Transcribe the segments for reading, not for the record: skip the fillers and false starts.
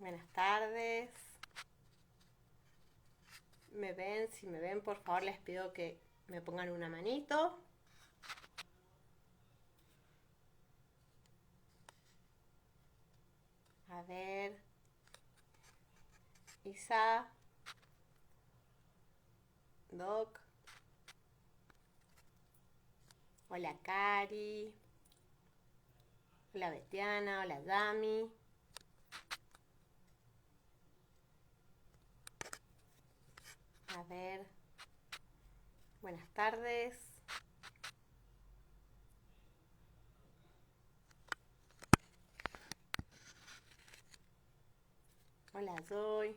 Buenas tardes. ¿Me ven? Si me ven, por favor, les pido que me pongan una manito. A ver. Isa. Doc. Hola, Cari. Hola, Betiana. Hola, Dami. A ver. Buenas tardes. Hola, Zoe.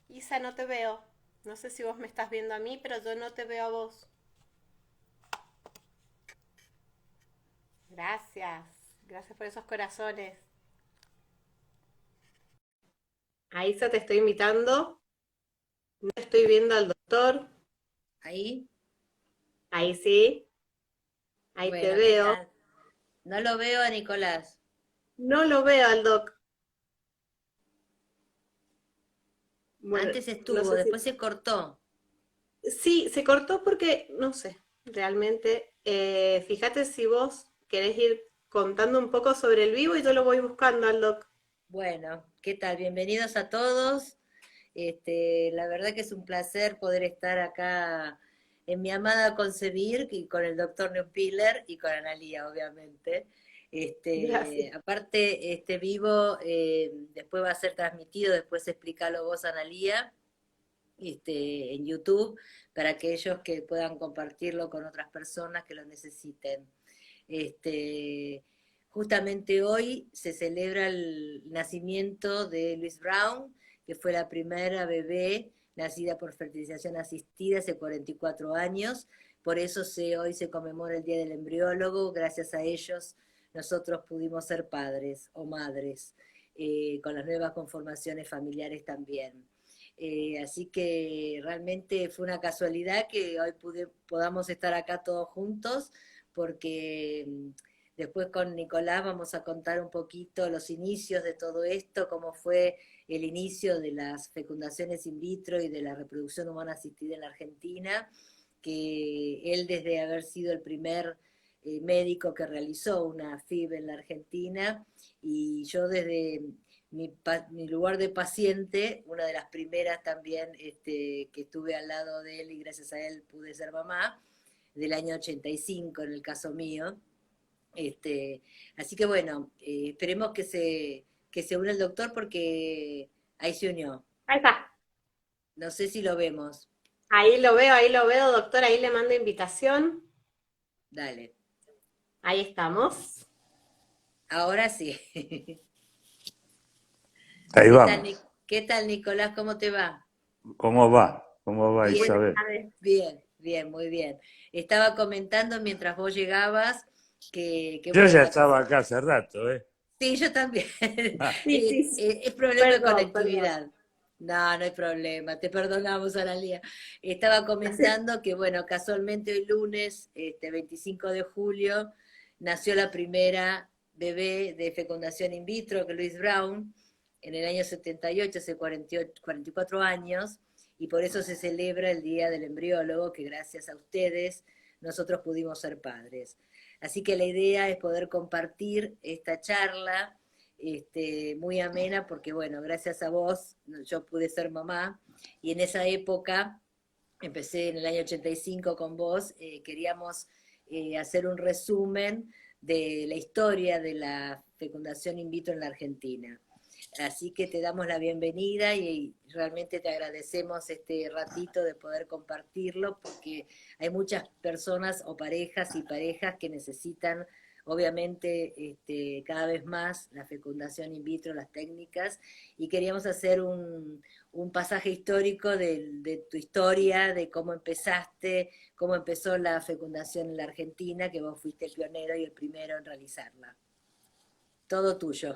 Isa, no te veo. No sé si vos me estás viendo a mí, pero yo no te veo a vos. Gracias. Gracias por esos corazones. A Isa te estoy invitando. No estoy viendo al doctor. Ahí, Ahí sí. Ahí te bueno, ¿qué veo. tal? No lo veo a Nicolás. No lo veo al doc. Bueno, Antes no estuvo, sé si... después se cortó. Sí, se cortó porque, no sé, realmente. Fíjate si vos querés ir contando un poco sobre el vivo y yo lo voy buscando al doc. Bueno, ¿qué tal? Bienvenidos a todos. La verdad que es un placer poder estar acá en mi amada Concebir y con el doctor Neupiller y con Analía, obviamente. Gracias. Aparte, este vivo después va a ser transmitido, después explícalo vos, Analía, en YouTube, para aquellos que puedan compartirlo con otras personas que lo necesiten. Este, Justamente hoy se celebra el nacimiento de Louise Brown, que fue la primera bebé nacida por fertilización asistida hace 44 años. Por eso hoy se conmemora el Día del Embriólogo. Gracias a ellos nosotros pudimos ser padres o madres, con las nuevas conformaciones familiares también. Así que realmente fue una casualidad que hoy podamos estar acá todos juntos, porque después con Nicolás vamos a contar un poquito los inicios de todo esto, cómo fue el inicio de las fecundaciones in vitro y de la reproducción humana asistida en la Argentina, que él, desde haber sido el primer médico que realizó una FIV en la Argentina, y yo desde mi lugar de paciente, una de las primeras también, que estuve al lado de él, y gracias a él pude ser mamá, del año 85 en el caso mío. Este, Así que bueno, esperemos que se una el doctor, porque ahí se unió. Ahí está. No sé si lo vemos. Ahí lo veo, doctor. Ahí le mando invitación. Dale. Ahí estamos. Ahora sí. Ahí vamos. ¿Qué tal, Nicolás? ¿Cómo te va? ¿Cómo va? ¿Cómo va, Bien, Buenas Isabel? tardes. bien, bien, muy bien. Estaba comentando mientras vos llegabas que Yo ya bueno, estaba acá hace rato, ¿eh? sí, yo también. Ah, Sí, sí, sí. Es problema de Perdón, perdón. conectividad. No, no hay problema, te perdonamos, Analía. Estaba comentando que, bueno, casualmente hoy lunes, 25 de julio, nació la primera bebé de fecundación in vitro, que Louise Brown, en el año 78, hace 44 años, y por eso se celebra el Día del Embriólogo, que gracias a ustedes nosotros pudimos ser padres. Así que la idea es poder compartir esta charla, muy amena, porque bueno, gracias a vos yo pude ser mamá, y en esa época, empecé en el año 85 con vos, queríamos hacer un resumen de la historia de la fecundación in vitro en la Argentina. Así que te damos la bienvenida y realmente te agradecemos este ratito de poder compartirlo, porque hay muchas personas o parejas y parejas que necesitan, obviamente, cada vez más la fecundación in vitro, las técnicas, y queríamos hacer un pasaje histórico de tu historia, de cómo empezaste, cómo empezó la fecundación en la Argentina, que vos fuiste el pionero y el primero en realizarla. Todo tuyo.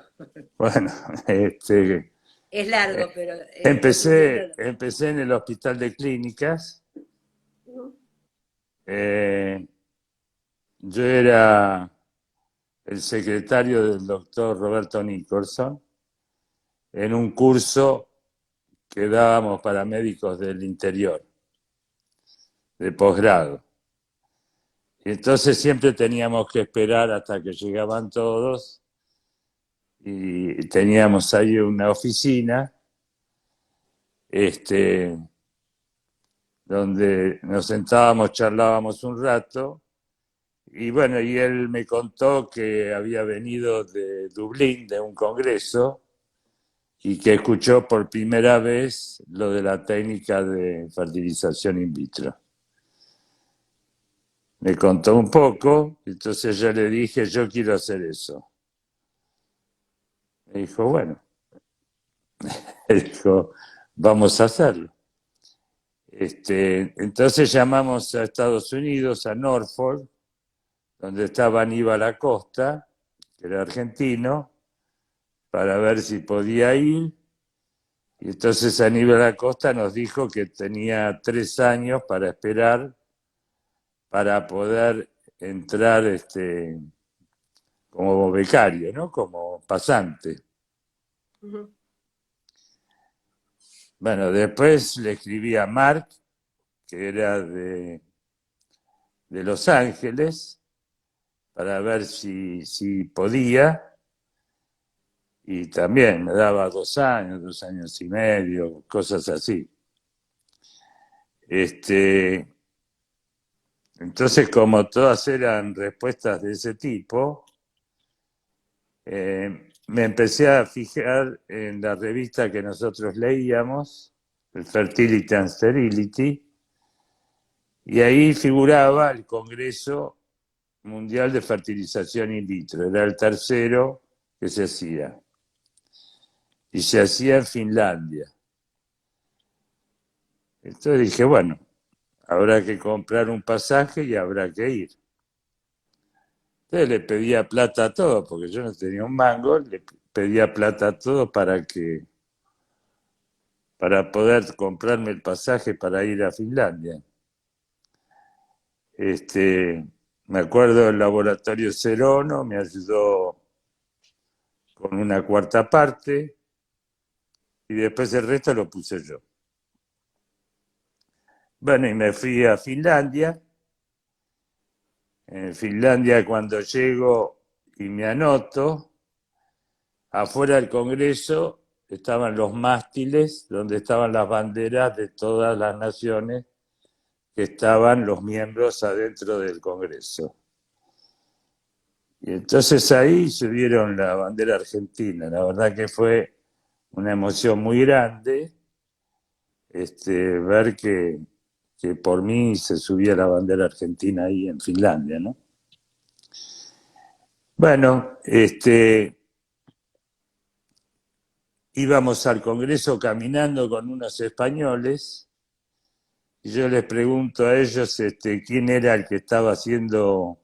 bueno, este, Es eh, largo, pero resumiéndolo. empecé en el Hospital de Clínicas. Eh, yo era el secretario del doctor Roberto Nicholson. en un curso que dábamos para médicos del interior, de posgrado. Y entonces siempre teníamos que esperar hasta que llegaban todos y teníamos ahí una oficina donde nos sentábamos, charlábamos un rato. Y bueno, y él me contó que había venido de Dublín, de un congreso, y que escuchó por primera vez lo de la técnica de fertilización in vitro. Me contó un poco, entonces yo le dije, yo quiero hacer eso. Me dijo, bueno, dijo, vamos a hacerlo. Entonces llamamos a Estados Unidos, a Norfolk, donde estaba Aníbal Acosta, que era argentino, para ver si podía ir. Y entonces Aníbal Acosta nos dijo que tenía 3 años para esperar para poder entrar como becario, ¿no? Como pasante. Ujú. Bueno, después le escribí a Mark, que era de Los Ángeles, para ver si podía. Y también me daba 2 años, 2 años y medio, cosas así. Entonces, como todas eran respuestas de ese tipo, me empecé a fijar en la revista que nosotros leíamos, el Fertility and Sterility, y ahí figuraba el Congreso Mundial de Fertilización in vitro. Era el tercero que se hacía. Y se hacía en Finlandia. Entonces dije, bueno, habrá que comprar un pasaje y habrá que ir. Entonces le pedía plata a todos, porque yo no tenía un mango, le pedía plata a todos para poder comprarme el pasaje para ir a Finlandia. Me acuerdo del laboratorio Cerono, me ayudó con una cuarta parte, y después el resto lo puse yo. Bueno, y me fui a Finlandia. En Finlandia, cuando llego y me anoto, afuera del Congreso estaban los mástiles, donde estaban las banderas de todas las naciones que estaban los miembros adentro del Congreso. Y entonces ahí subieron la bandera argentina. La verdad que fue una emoción muy grande ver que por mí se subía la bandera argentina ahí en Finlandia, ¿no? Bueno, íbamos al Congreso caminando con unos españoles y yo les pregunto a ellos quién era el que estaba haciendo,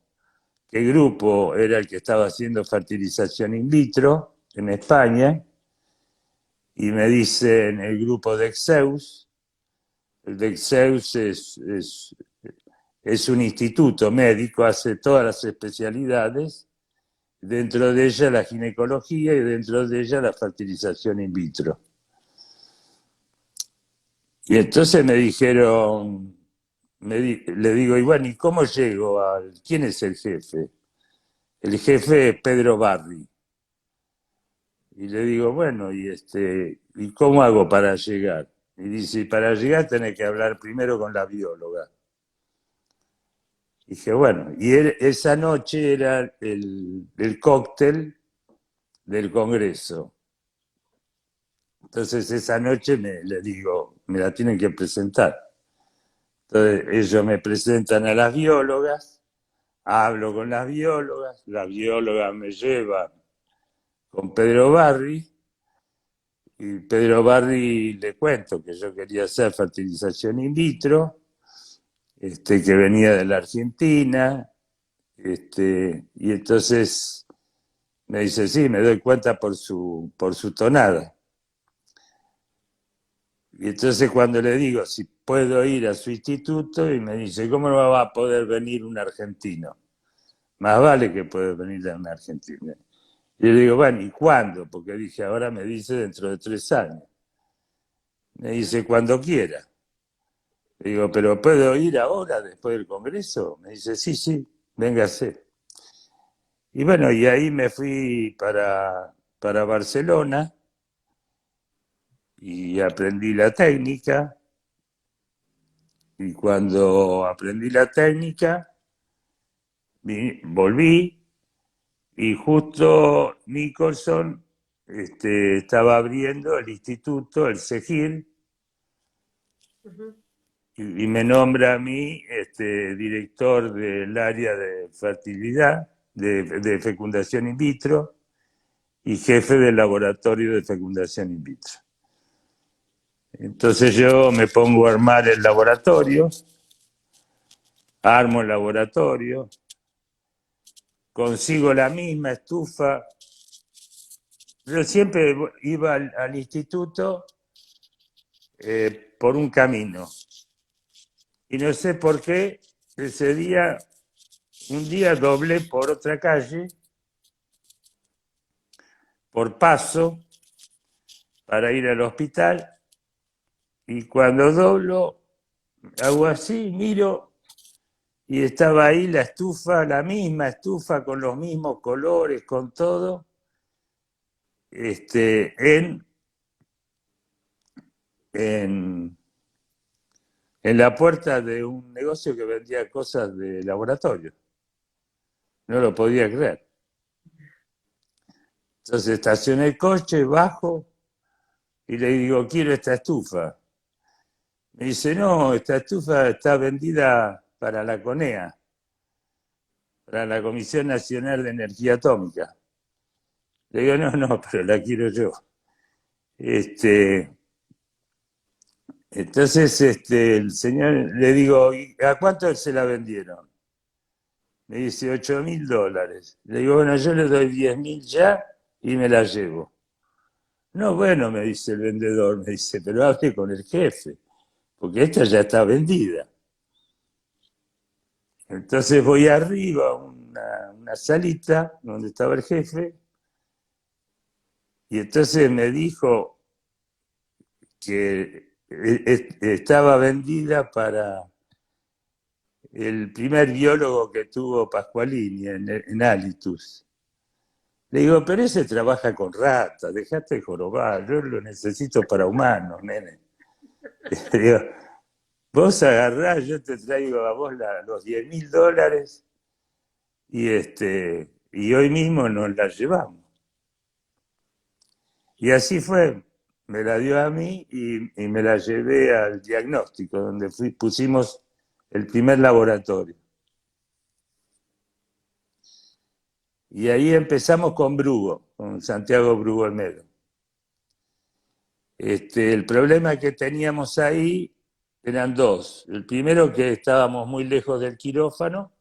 qué grupo era el que estaba haciendo fertilización in vitro en España, y me dicen el grupo de Exeus. El de Exeus es un instituto médico, hace todas las especialidades, dentro de ella la ginecología y dentro de ella la fertilización in vitro. Y entonces me dijeron, le digo, y bueno, ¿y cómo llego quién es el jefe? El jefe es Pedro Barri. Y le digo, bueno, ¿y cómo hago para llegar? Y dice, para llegar tenés que hablar primero con la bióloga. Y dije, bueno, y esa noche era el cóctel del Congreso. Entonces esa noche le digo, me la tienen que presentar. Entonces ellos me presentan a las biólogas, hablo con las biólogas me llevan con Pedro Barri, y Pedro Barri le cuento que yo quería hacer fertilización in vitro, que venía de la Argentina, y entonces me dice, sí, me doy cuenta por su tonada. Y entonces cuando le digo si puedo ir a su instituto, y me dice, ¿cómo no va a poder venir un argentino? Más vale que puede venir un argentino. Y le digo, bueno, ¿y cuándo? Porque dije, ahora me dice dentro de 3 años. Me dice, cuando quiera. Le digo, ¿pero puedo ir ahora, después del Congreso? Me dice, sí, sí, véngase. Y bueno, y ahí me fui para Barcelona y aprendí la técnica. Y cuando aprendí la técnica, volví y justo Nicholson estaba abriendo el instituto, el CEGIR, Ujú. y me nombra a mí director del área de fertilidad, de fecundación in vitro, y jefe del laboratorio de fecundación in vitro. Entonces yo me pongo a armar el laboratorio, armo el laboratorio, consigo la misma estufa. Yo siempre iba al instituto por un camino. Y no sé por qué ese día, un día doblé por otra calle, por Paso, para ir al hospital. Y cuando doblo, hago así, miro, y estaba ahí la estufa, la misma estufa, con los mismos colores, con todo, en en, en la puerta de un negocio que vendía cosas de laboratorio. No lo podía creer. Entonces estacioné el coche, bajo y le digo, quiero esta estufa. Me dice, no, esta estufa está vendida para la CONEA, para la Comisión Nacional de Energía Atómica. Le digo, no, no, pero la quiero yo. Entonces el señor, le digo, ¿y a cuánto se la vendieron? Me dice, $8.000. Le digo, bueno, yo le doy 10.000 ya y me la llevo. No, bueno, me dice el vendedor, me dice, pero hable con el jefe, porque esta ya está vendida. Entonces voy arriba a una salita donde estaba el jefe, y entonces me dijo que estaba vendida para el primer biólogo que tuvo Pascualini en Alitus. Le digo, pero ese trabaja con ratas, dejate de jorobar, yo lo necesito para humanos, nene. Le digo, vos agarrás, yo te traigo a vos los $10.000 y hoy mismo nos la llevamos. Y así fue, me la dio a mí y me la llevé al diagnóstico, donde pusimos el primer laboratorio. Y ahí empezamos con Brugo, con Santiago Brugo Olmedo. El problema que teníamos ahí eran dos. El primero, que estábamos muy lejos del quirófano,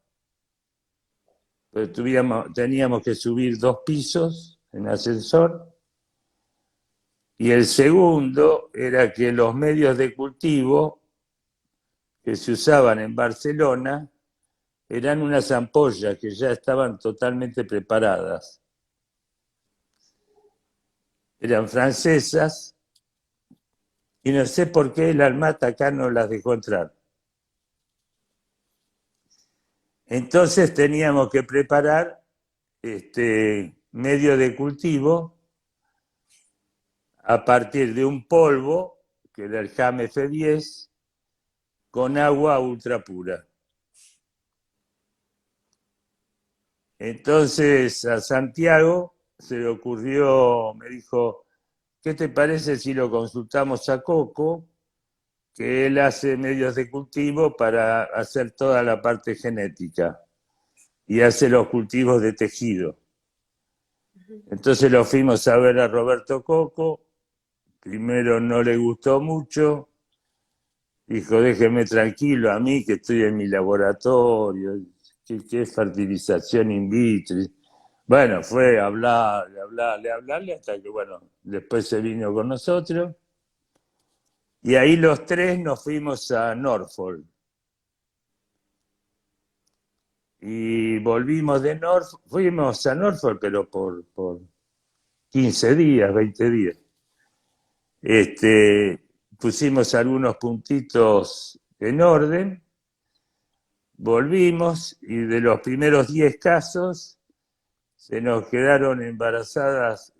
pues teníamos que subir 2 pisos en ascensor. Y el segundo era que los medios de cultivo que se usaban en Barcelona eran unas ampollas que ya estaban totalmente preparadas. Eran francesas y no sé por qué el Almata acá no las dejó entrar. Entonces teníamos que preparar medio de cultivo a partir de un polvo, que era el Jame F10, con agua ultra pura. Entonces a Santiago se le ocurrió, me dijo, ¿qué te parece si lo consultamos a Coco? Que él hace medios de cultivo para hacer toda la parte genética y hace los cultivos de tejido. Entonces lo fuimos a ver a Roberto Coco. Primero no le gustó mucho, dijo, déjeme tranquilo a mí que estoy en mi laboratorio, que es fertilización in vitro. Bueno, fue hablarle, hasta que, bueno, después se vino con nosotros. Y ahí los tres nos fuimos a Norfolk. Y volvimos de Norfolk, fuimos a Norfolk, pero 15 días, 20 días. Pusimos algunos puntitos en orden, volvimos y de los primeros 10 casos se nos quedaron embarazadas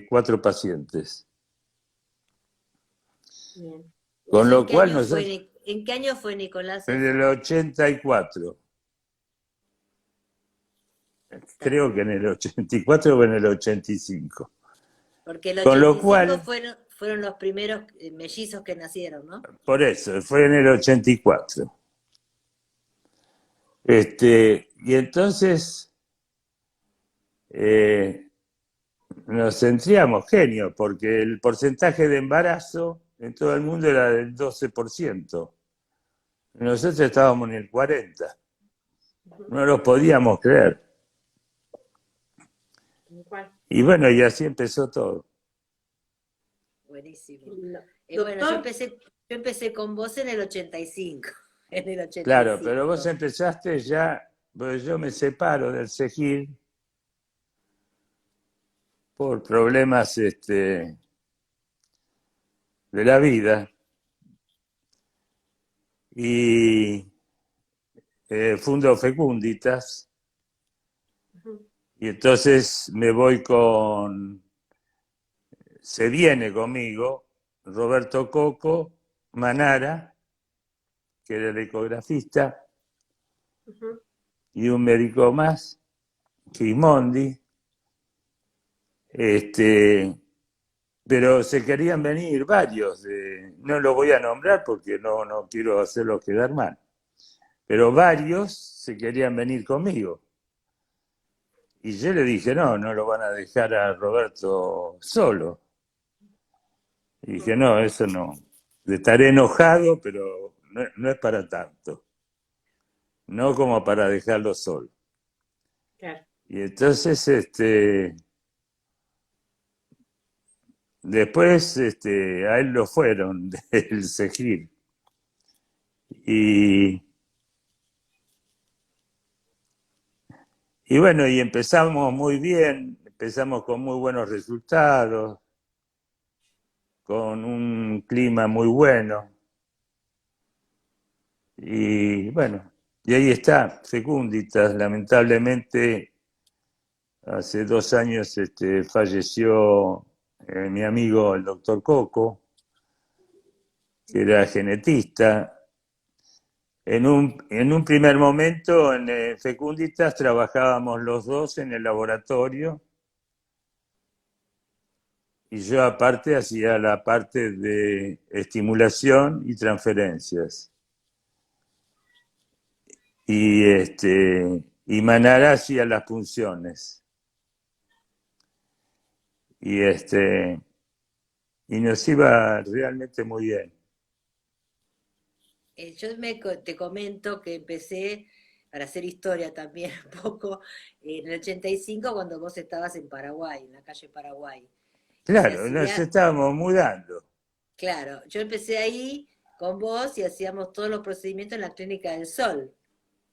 4 pacientes. Bien. Con lo cual ¿En qué año fue, Nicolás? en el 84. Creo que en el 84 o en el 85. Porque el Con lo 85 cual, fueron los primeros mellizos que nacieron, ¿no? por eso, fue en el 84. Y entonces nos sentíamos genios, porque el porcentaje de embarazo en todo el mundo era del 12%. Nosotros estábamos en el 40%. No lo podíamos creer. Y bueno, y así empezó todo. Buenísimo. Doctor, Bueno, yo empecé con vos en el 85. En el 85. Claro, pero vos empezaste ya, pues yo me separo del CEGIL por problemas de la vida y fundo Fecunditas y entonces se viene conmigo Roberto Coco, Manara, que era el ecografista, y un médico más, Gismondi, pero se querían venir varios, no lo voy a nombrar porque no quiero hacerlos quedar mal, pero varios se querían venir conmigo. Y yo le dije, no lo van a dejar a Roberto solo. Y dije, no, eso no. Estaré enojado, pero no es para tanto. No como para dejarlo solo. claro. Y entonces, después a él lo fueron del CEGIL. Y bueno, y empezamos muy bien, empezamos con muy buenos resultados, con un clima muy bueno. Y bueno, y ahí está, Fecunditas. Lamentablemente, hace 2 años falleció mi amigo el doctor Coco, que era genetista. En un primer momento en Fecunditas trabajábamos los dos en el laboratorio y yo aparte hacía la parte de estimulación y transferencias. Y Manara hacía las punciones. Y nos iba realmente muy bien. Yo te comento que empecé, para hacer historia también un poco, en el 85 cuando vos estabas en Paraguay, en la calle Paraguay. Claro, nos estábamos mudando. Claro, yo empecé ahí con vos y hacíamos todos los procedimientos en la Clínica del Sol,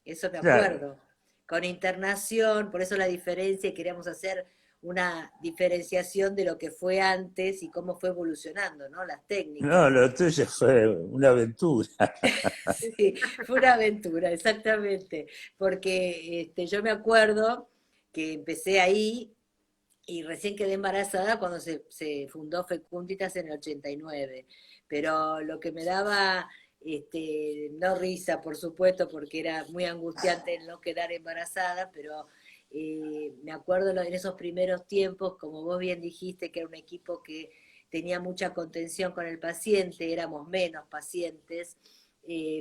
eso me acuerdo. Claro. Con internación, por eso la diferencia, y queríamos hacer una diferenciación de lo que fue antes y cómo fue evolucionando, ¿no? Las técnicas. No, lo tuyo fue una aventura. Sí, fue una aventura, exactamente, porque yo me acuerdo que empecé ahí y recién quedé embarazada cuando se fundó Fecunditas en el 89, pero lo que me daba, no risa, por supuesto, porque era muy angustiante el no quedar embarazada, pero me acuerdo en esos primeros tiempos, como vos bien dijiste, que era un equipo que tenía mucha contención con el paciente, éramos menos pacientes,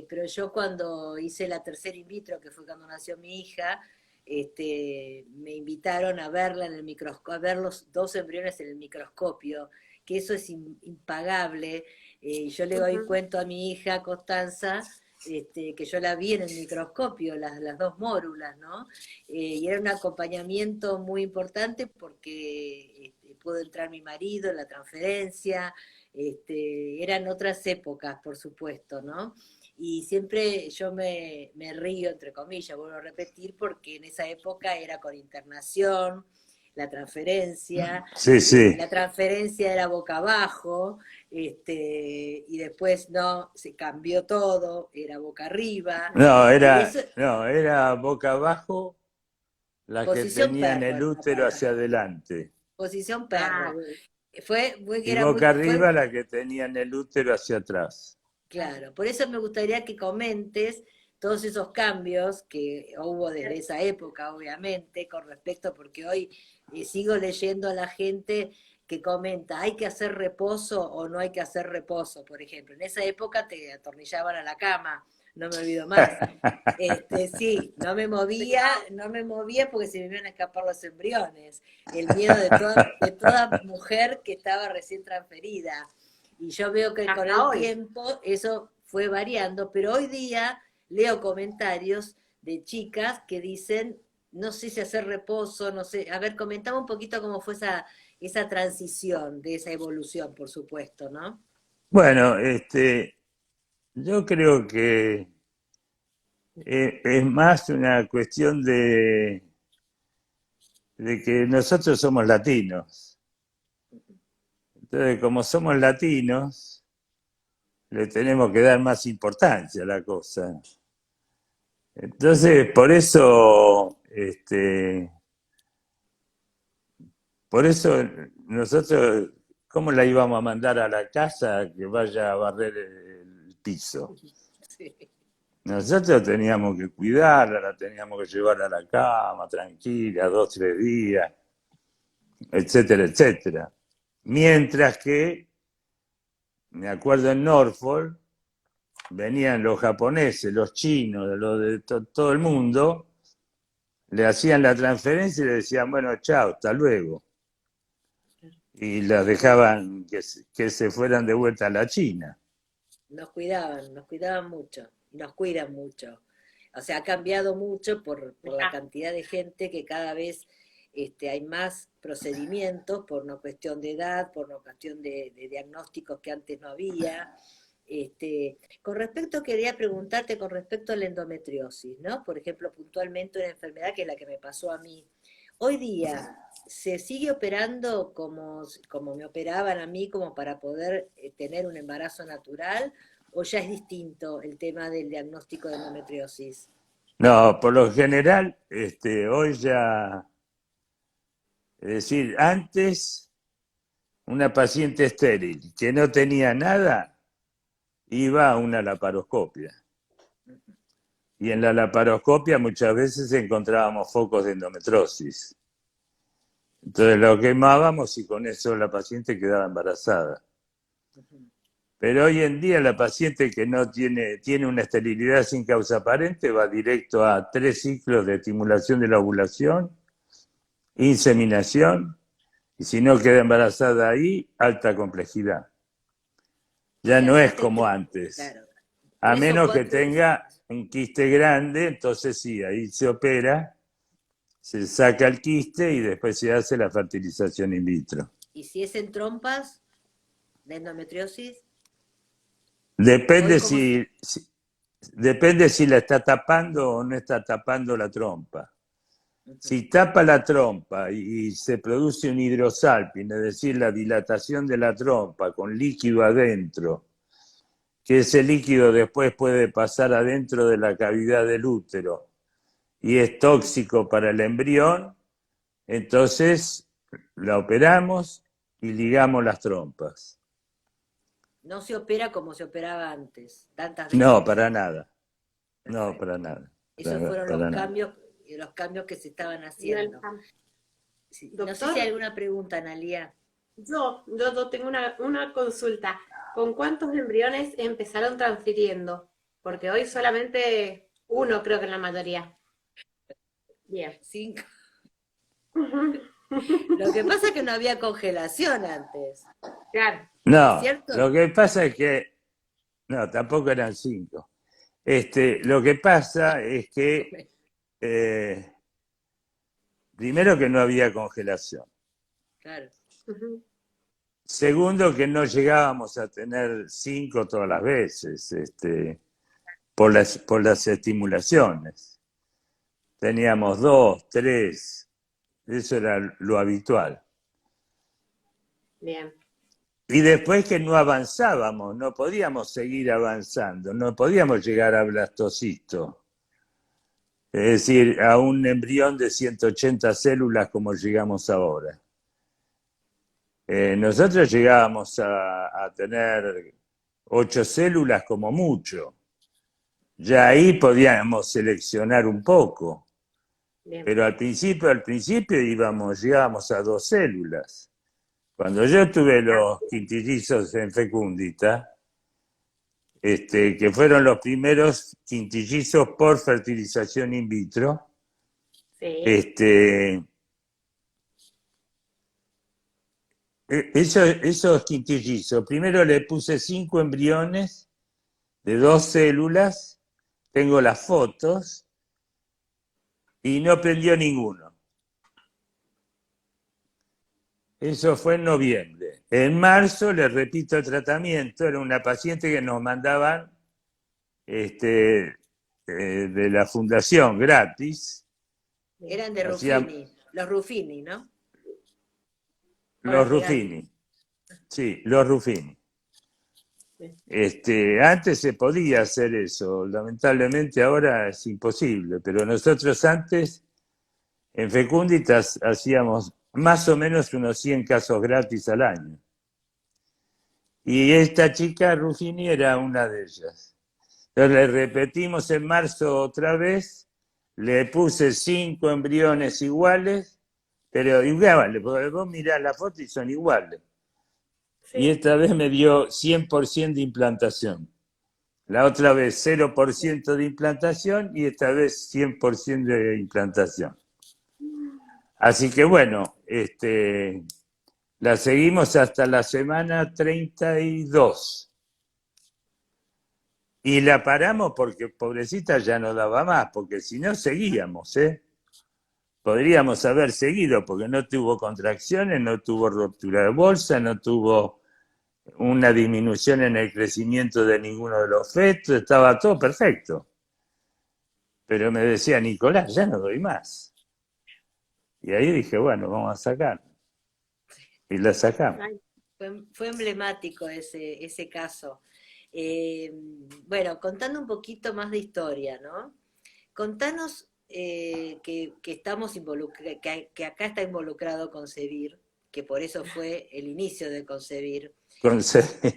pero yo cuando hice la tercera in vitro, que fue cuando nació mi hija, me invitaron a verla en el microscopio, a ver los 2 embriones en el microscopio, que eso es impagable. Yo le doy cuento a mi hija Constanza, que yo la vi en el microscopio, las 2 mórulas, ¿no? Y era un acompañamiento muy importante porque pudo entrar mi marido en la transferencia, eran otras épocas, por supuesto, ¿no? Y siempre yo me río, entre comillas, vuelvo a repetir, porque en esa época era con internación, la transferencia, Sí, sí. la transferencia era boca abajo, y después no, se cambió todo, era boca arriba, y eso, No, era boca abajo las que posición tenían el perro era la útero hacia palabra, adelante. posición Ah, perro. Y Era muy, boca fue arriba las que tenían el útero hacia atrás. claro, por eso me gustaría que comentes todos esos cambios que hubo desde esa época, obviamente, con respecto, porque hoy sigo leyendo a la gente que comenta, ¿hay que hacer reposo o no hay que hacer reposo? Por ejemplo, en esa época te atornillaban a la cama, no me olvido más. Sí, no me movía porque se me iban a escapar los embriones. El miedo de toda mujer que estaba recién transferida. Y yo veo que con hasta el hoy. tiempo eso fue variando, pero hoy día leo comentarios de chicas que dicen, no sé si hacer reposo, no sé, a ver, comentaba un poquito cómo fue esa transición, de esa evolución, por supuesto, ¿no? Bueno, yo creo que es más una cuestión de que nosotros somos latinos. Entonces, como somos latinos, le tenemos que dar más importancia a la cosa. Entonces, por eso nosotros, ¿cómo la íbamos a mandar a la casa que vaya a barrer el piso? Sí. Nosotros teníamos que cuidarla, la teníamos que llevar a la cama tranquila, 2, 3 días, etcétera, etcétera. Mientras que, me acuerdo en Norfolk, venían los japoneses, los chinos, los de todo el mundo, le hacían la transferencia y le decían, bueno, chao, hasta luego. Y las dejaban que se fueran de vuelta a la China. Nos cuidaban mucho, y nos cuidan mucho. O sea, ha cambiado mucho por la Mirá, cantidad de gente que cada vez hay más procedimientos por una cuestión de edad, por una cuestión de diagnósticos que antes no había. Con respecto, quería preguntarte con respecto a la endometriosis, ¿no? Por ejemplo, puntualmente una enfermedad que es la que me pasó a mí. Hoy día, ¿se sigue operando como me operaban a mí, como para poder tener un embarazo natural? ¿O ya es distinto el tema del diagnóstico de endometriosis? No, por lo general, hoy ya, es decir, antes una paciente estéril que no tenía nada iba a una laparoscopia. Y en la laparoscopia muchas veces encontrábamos focos de endometriosis. Entonces lo quemábamos y con eso la paciente quedaba embarazada. Pero hoy en día la paciente que no tiene una esterilidad sin causa aparente va directo a 3 ciclos de estimulación de la ovulación, inseminación, y si no queda embarazada ahí, alta complejidad. O Ya sea, no si es hace como antes. claro, A 3 o menos que 4, tenga un quiste grande, entonces sí, ahí se opera, se saca el quiste y después se hace la fertilización in vitro. y si es en trompas de endometriosis, hoy Depende como... depende si la está tapando o no está tapando la trompa. Si tapa la trompa y se produce un hidrosalping, es decir, la dilatación de la trompa con líquido adentro, que ese líquido después puede pasar adentro de la cavidad del útero y es tóxico para el embrión, entonces la operamos y ligamos las trompas. No se opera como se operaba antes, tantas No, veces. para nada. No, Perfecto. para nada. Esos fueron Para nada. los cambios que se estaban del haciendo. Sí. No sé si hay doctor, alguna pregunta, Analía. yo tengo una consulta. ¿Con cuántos embriones empezaron transfiriendo? Porque hoy solamente uno, creo que en la mayoría. Bien. 5. Ujú. Lo que pasa es que no había congelación antes, Claro. ¿es No, cierto? lo que pasa es que, no, tampoco eran 5. Lo que pasa es que, eh, primero que no había congelación. Claro. Ujú. Segundo que no llegábamos a tener 5 todas las veces, por las estimulaciones. Teníamos 2, 3. Eso era lo habitual. Bien. Y después que no avanzábamos, no podíamos seguir avanzando, no podíamos llegar a blastocisto. Es decir, a un embrión de 180 células como llegamos ahora. Nosotros llegábamos a tener 8 células como mucho. Ya ahí podíamos seleccionar un poco. Bien. Pero al principio llegábamos a 2 células. Cuando yo tuve los quintillizos en fecundita, que fueron los primeros quintillizos por fertilización in vitro, Sí. esos quintillizos, primero le puse 5 embriones de 2 células, tengo las fotos, y no prendió ninguno. Eso fue en noviembre. En marzo, le repito el tratamiento, era una paciente que nos mandaban de la fundación gratis. Eran de Hacían Ruffini, los Ruffini, ¿no? los Ruffini. Sí, los Ruffini. Antes se podía hacer eso, lamentablemente ahora es imposible, pero nosotros antes en Fecunditas hacíamos más o menos unos 100 casos gratis al año. Y esta chica Ruffini era una de ellas. Entonces le repetimos en marzo otra vez, le puse 5 embriones iguales, pero iguales, porque vos mirás la foto y son iguales. Sí. Y esta vez me dio 100% de implantación. La otra vez 0% de implantación y esta vez 100% de implantación. Así que bueno, la seguimos hasta la semana 32. Y la paramos porque pobrecita ya no daba más, porque si no seguíamos, Podríamos haber seguido porque no tuvo contracciones, no tuvo ruptura de bolsa, no tuvo una disminución en el crecimiento de ninguno de los fetos, estaba todo perfecto. Pero me decía Nicolás, ya no doy más. Y ahí dije, bueno, vamos a sacar. Y la sacamos. Ay, Fue emblemático ese caso. Bueno, contando un poquito más de historia, ¿no? Contanos que estamos que acá está involucrado Concebir, que por eso fue el inicio de Concebir.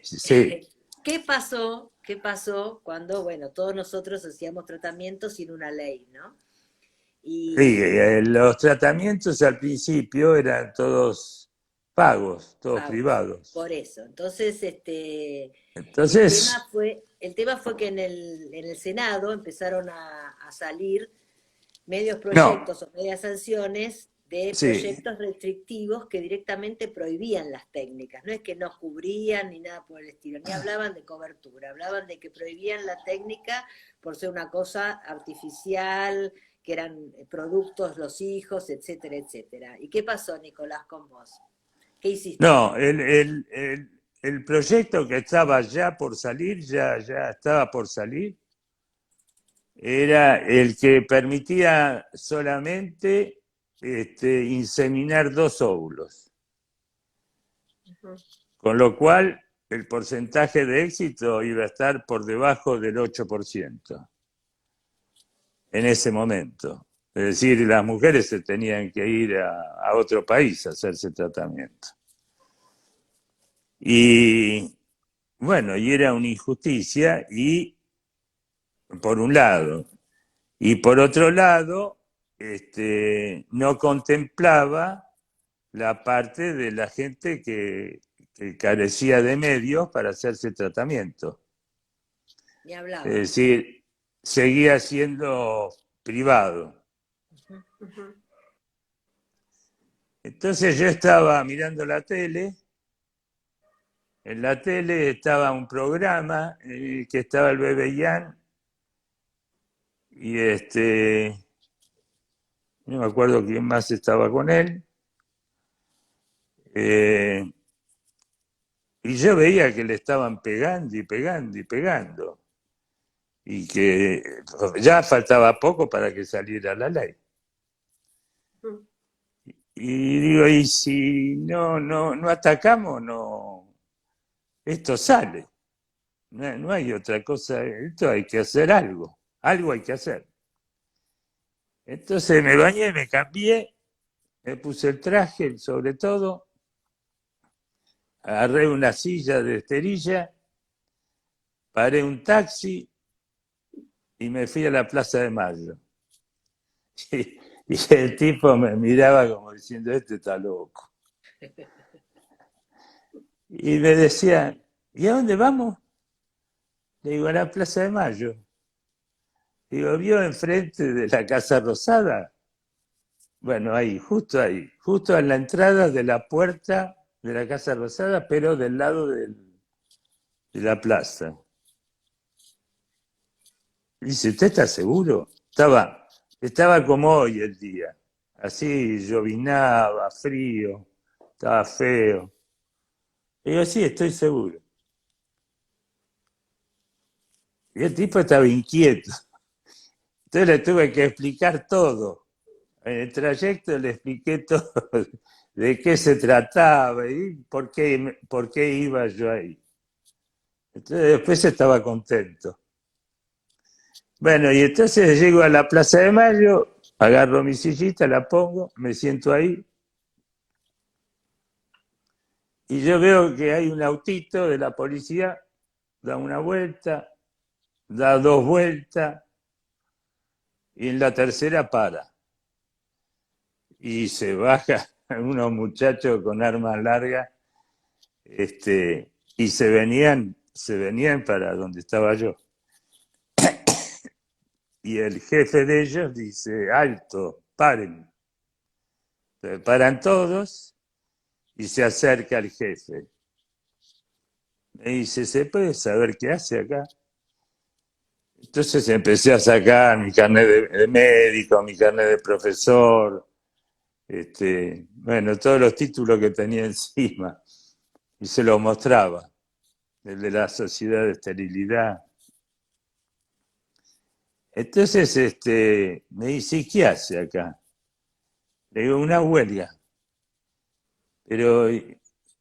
Sí. ¿Qué pasó? ¿Qué pasó cuando, bueno, todos nosotros hacíamos tratamientos sin una ley, ¿no? Sí, Y los tratamientos al principio eran todos pagos, todos pagos. privados. Por eso. Entonces, Entonces, el tema fue que en el Senado empezaron a salir medios no, proyectos o medias sanciones de sí, proyectos restrictivos que directamente prohibían las técnicas. No es que no cubrían ni nada por el estilo, ni hablaban de cobertura, hablaban de que prohibían la técnica por ser una cosa artificial, que eran productos los hijos, etcétera, etcétera. ¿Y qué pasó, Nicolás, con vos? ¿Qué hiciste? no, el proyecto que estaba ya por salir, ya estaba por salir, era el que permitía solamente inseminar 2 óvulos, ujú. con lo cual el porcentaje de éxito iba a estar por debajo del 8% en ese momento. Es decir, las mujeres se tenían que ir a otro país a hacerse tratamiento. Y bueno, y era una injusticia, y por un lado. Y por otro lado, no contemplaba la parte de la gente que carecía de medios para hacerse tratamiento. Ni Es hablar. decir, seguía siendo privado. Ujú. Entonces yo estaba mirando la tele, en la tele estaba un programa que estaba el Bebe Yan, y no me acuerdo quién más estaba con él, eh, y yo veía que le estaban pegando y pegando y pegando, y que ya faltaba poco para que saliera la ley. Ujú. Y digo, y si no atacamos, no, esto sale. No hay otra cosa, esto hay que hacer algo hay que hacer. Entonces me bañé, me cambié, me puse el traje, sobre todo, agarré una silla de esterilla, paré un taxi y me fui a la Plaza de Mayo. Y el tipo me miraba como diciendo, este está loco. Y me decía, ¿y a dónde vamos? Le digo, a la Plaza de Mayo. Digo, ¿vio enfrente de la Casa Rosada? Bueno, ahí, justo en la entrada de la puerta de la Casa Rosada, pero del lado de la plaza. Dice, ¿usted está seguro? Estaba como hoy el día, así llovinaba, frío, estaba feo. Digo, sí, estoy seguro. Y el tipo estaba inquieto. Entonces le tuve que explicar todo. En el trayecto le expliqué todo de qué se trataba y por qué iba yo ahí. Entonces después estaba contento. Bueno, y entonces llego a la Plaza de Mayo, agarro mi sillita, la pongo, me siento ahí y yo veo que hay un autito de la policía, da una vuelta, da dos vueltas y en la tercera para. Y se baja unos muchachos con armas largas y se venían para donde estaba yo. Y el jefe de ellos dice, alto, paren. Paran todos y se acerca el jefe. Me dice, ¿se puede saber qué hace acá? Entonces empecé a sacar mi carnet de médico, mi carnet de profesor, bueno, todos los títulos que tenía encima. Y se los mostraba, el de la Sociedad de Esterilidad. Entonces me dice, ¿y qué hace acá? Le digo, una huelga. Pero,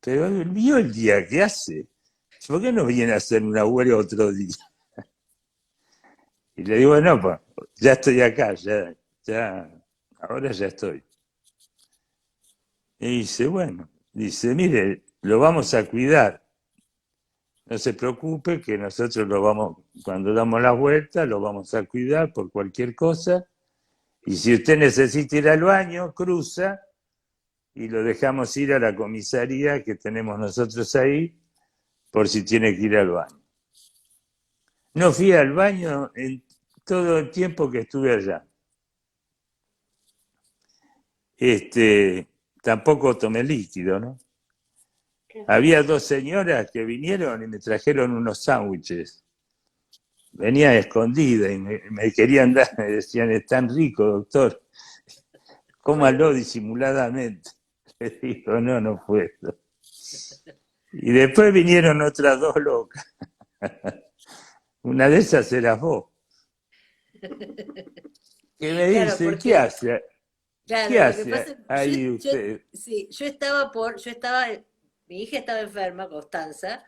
pero vio el día que hace. ¿Por qué no viene a hacer una huelga otro día? Y le digo, no, pues, ya estoy acá, ahora ya estoy. Y dice, bueno, dice, mire, lo vamos a cuidar. No se preocupe que nosotros lo vamos, cuando damos la vuelta, lo vamos a cuidar por cualquier cosa. Y si usted necesita ir al baño, cruza y lo dejamos ir a la comisaría que tenemos nosotros ahí por si tiene que ir al baño. No fui al baño en todo el tiempo que estuve allá. Tampoco tomé líquido, ¿no? Había dos señoras que vinieron y me trajeron unos sándwiches. Venían escondidas y me querían dar, me decían, es tan rico, doctor, cómalo disimuladamente. Le digo, no puedo. Y después vinieron otras dos locas. Una de esas eras vos. Que me Claro, dice, ¿qué porque, hace? ¿Qué claro, lo que pasa, hace ahí usted? sí, mi hija estaba enferma, Constanza,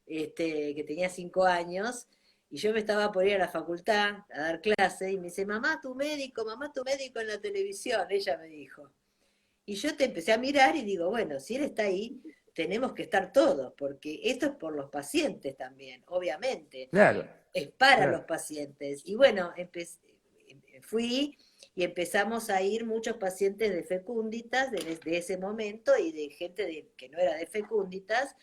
que tenía 5 años, y yo me estaba por ir a la facultad a dar clase, y me dice, mamá, tu médico en la televisión, ella me dijo. Y yo te empecé a mirar y digo, bueno, si él está ahí, tenemos que estar todos, porque esto es por los pacientes también, obviamente, Claro, es para los claro, pacientes. Y bueno, fui y empezamos a ir muchos pacientes de fecunditas desde ese momento y de gente que no era de fecunditas,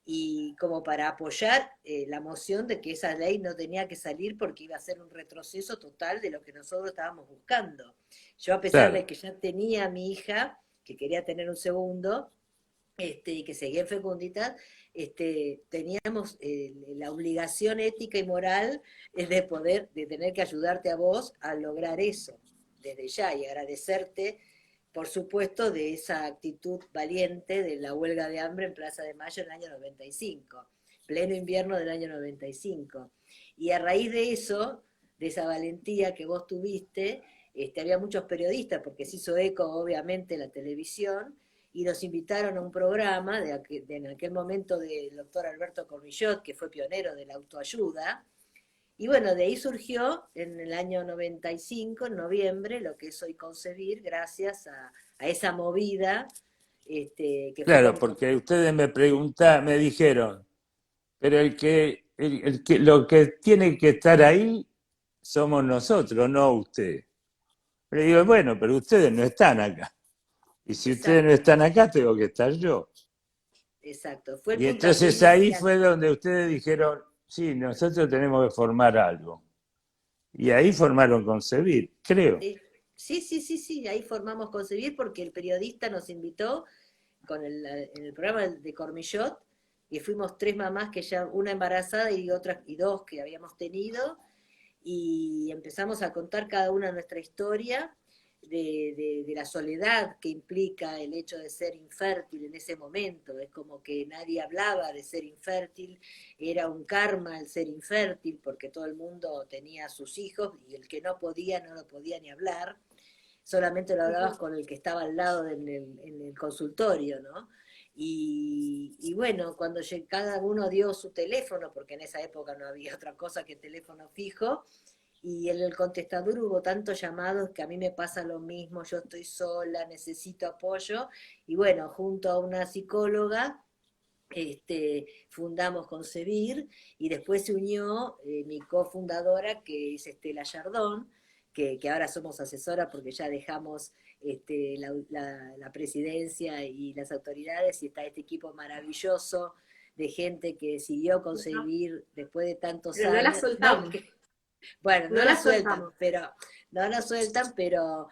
y como para apoyar la moción de que esa ley no tenía que salir porque iba a ser un retroceso total de lo que nosotros estábamos buscando. Yo, a pesar claro, de que ya tenía a mi hija, que quería tener un segundo, y que seguía en fecunditas, teníamos la obligación ética y moral de tener que ayudarte a vos a lograr eso desde ya, y agradecerte, por supuesto, de esa actitud valiente de la huelga de hambre en Plaza de Mayo en el año 95, pleno invierno del año 95. Y a raíz de eso, de esa valentía que vos tuviste, había muchos periodistas, porque se hizo eco obviamente la televisión, y nos invitaron a un programa en aquel momento del doctor Alberto Cormillot, que fue pionero de la autoayuda, y bueno, de ahí surgió en el año 95, en noviembre, lo que es Hoy Concebir, gracias a esa movida que fue Claro, con... porque ustedes me dijeron, pero lo que tiene que estar ahí somos nosotros, no usted. Le digo, bueno, pero ustedes no están acá. Y si ustedes no Exacto, están acá, tengo que estar yo. exacto. Fue el Y puntapié entonces ahí inicial. fue donde ustedes dijeron, sí, nosotros tenemos que formar algo. Y ahí formaron Concebir, creo. Sí, sí, sí, sí, sí, ahí formamos Concebir porque el periodista nos invitó en el programa de Cormillot y fuimos tres mamás que ya, una embarazada y otras y dos que habíamos tenido y empezamos a contar cada una nuestra historia de la soledad que implica el hecho de ser infértil en ese momento. Es como que nadie hablaba de ser infértil, era un karma el ser infértil porque todo el mundo tenía sus hijos y el que no podía no lo podía ni hablar, solamente lo hablabas con el que estaba al lado en el consultorio, ¿no? Y bueno, cuando cada uno dio su teléfono, porque en esa época no había otra cosa que teléfono fijo, y en el contestador hubo tantos llamados que a mí me pasa lo mismo, yo estoy sola, necesito apoyo, y bueno, junto a una psicóloga fundamos Concebir y después se unió mi cofundadora que es Estela Yardón, que ahora somos asesora porque ya dejamos la presidencia y las autoridades y está este equipo maravilloso de gente que siguió Concebir después de tantos Pero no la años. No, soltamos, bueno, no no la la sueltan, soltamos. pero no la sueltan, pero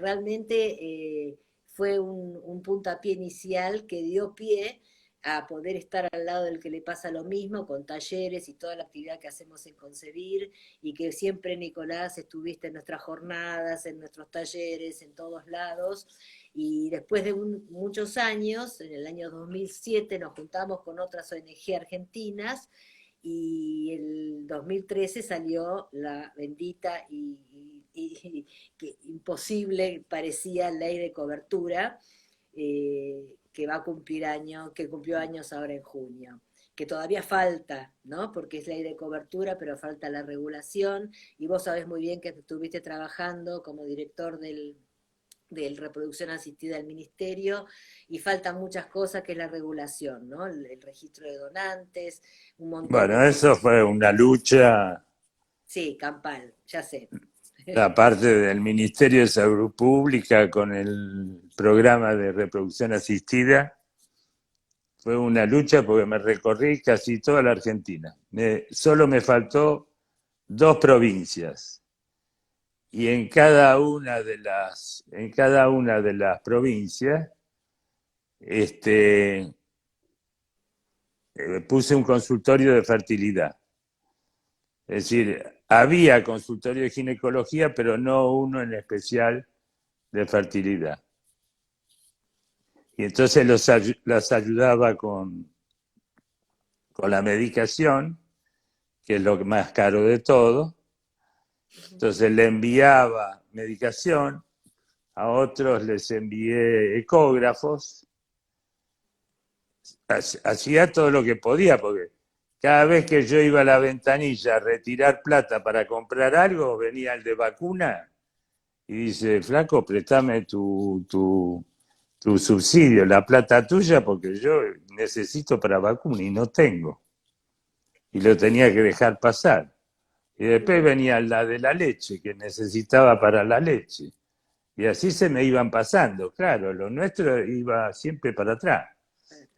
realmente fue un puntapié inicial que dio pie a poder estar al lado del que le pasa lo mismo, con talleres y toda la actividad que hacemos en Concebir, y que siempre, Nicolás, estuviste en nuestras jornadas, en nuestros talleres, en todos lados, y después de muchos años, en el año 2007, nos juntamos con otras ONG argentinas, y el 2013 salió la bendita que imposible parecía ley de cobertura, que va a cumplir años, que cumplió años ahora en junio, que todavía falta, ¿no? Porque es ley de cobertura, pero falta la regulación, y vos sabés muy bien que estuviste trabajando como director del reproducción asistida del ministerio, y faltan muchas cosas que es la regulación, ¿no? El registro de donantes, un montón de Bueno, eso cosas. fue una lucha, Sí, campal, ya sé. la parte del Ministerio de Salud Pública con el programa de reproducción asistida. Fue una lucha porque me recorrí casi toda la Argentina. Solo me faltó 2 provincias. Y en cada una de las provincias, este, puse un consultorio de fertilidad. Es decir, había consultorio de ginecología, pero no uno en especial de fertilidad. Y entonces las ayudaba con la medicación, que es lo más caro de todo. Entonces le enviaba medicación, a otros les envié ecógrafos, hacía todo lo que podía, porque cada vez que yo iba a la ventanilla a retirar plata para comprar algo, venía el de vacuna y dice, flaco, préstame tu subsidio, la plata tuya, porque yo necesito para vacuna y no tengo. Y lo tenía que dejar pasar. Y después venía la de la leche, que necesitaba para la leche. Y así se me iban pasando, claro, lo nuestro iba siempre para atrás.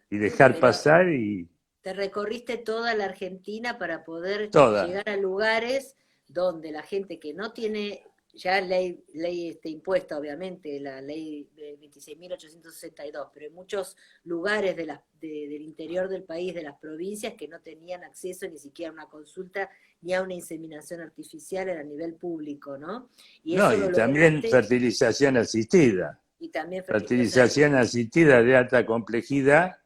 Y dejar Pero pasar y te recorriste toda la Argentina para poder toda. llegar a lugares donde la gente que no tiene ya ley impuesta, obviamente, la ley de 26.862, pero en muchos lugares del interior del país, de las provincias, que no tenían acceso ni siquiera a una consulta ni a una inseminación artificial a nivel público, ¿no? Y No, eso lo y también lograste, fertilización asistida. y también fertilización Fertilización artificial. asistida de alta complejidad,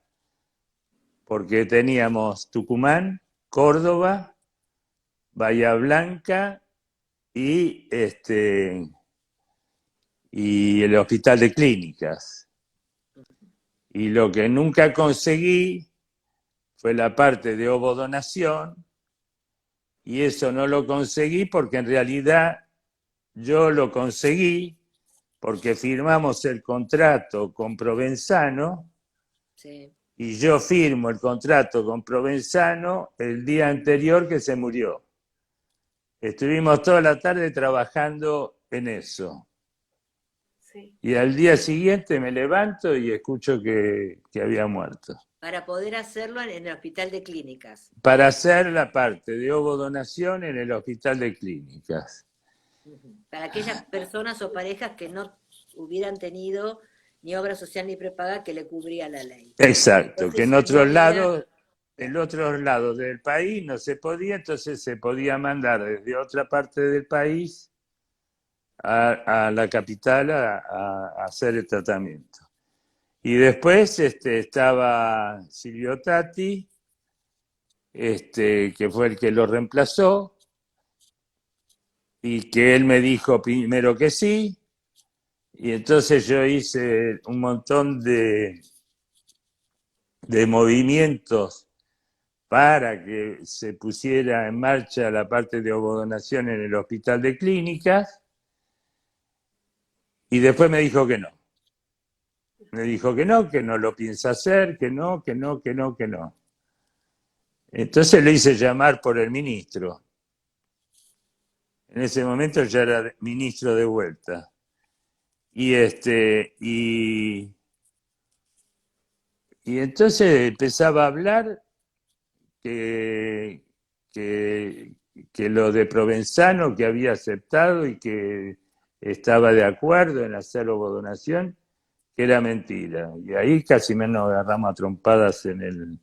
porque teníamos Tucumán, Córdoba, Bahía Blanca y y el hospital de clínicas. Y lo que nunca conseguí fue la parte de ovodonación, y eso no lo conseguí porque en realidad yo lo conseguí porque firmamos el contrato con Provenzano, Sí. y yo firmo el contrato con Provenzano el día anterior que se murió. Estuvimos toda la tarde trabajando en eso. Sí. Y al día siguiente me levanto y escucho que había muerto. Para poder hacerlo en el hospital de clínicas. Para hacer la parte de ovodonación en el hospital de clínicas. Para aquellas personas o parejas que no hubieran tenido ni obra social ni prepaga que le cubría la ley. Exacto, Entonces que en ya no otros había, lados, en otros lados del país no se podía, entonces se podía mandar desde otra parte del país a la capital a hacer el tratamiento. Y después estaba Silvio Tati, que fue el que lo reemplazó, y que él me dijo primero que sí, y entonces yo hice un montón de movimientos para que se pusiera en marcha la parte de ovodonación en el hospital de clínicas, y después me dijo que no. Me dijo que no lo piensa hacer, que no, que no, que no, que no. Entonces le hice llamar por el ministro. En ese momento ya era ministro de vuelta. Y y entonces empezaba a hablar que, que, que lo de Provenzano, que había aceptado y que estaba de acuerdo en hacer ovodonación, que era mentira. Y ahí casi menos agarramos a trompadas me en el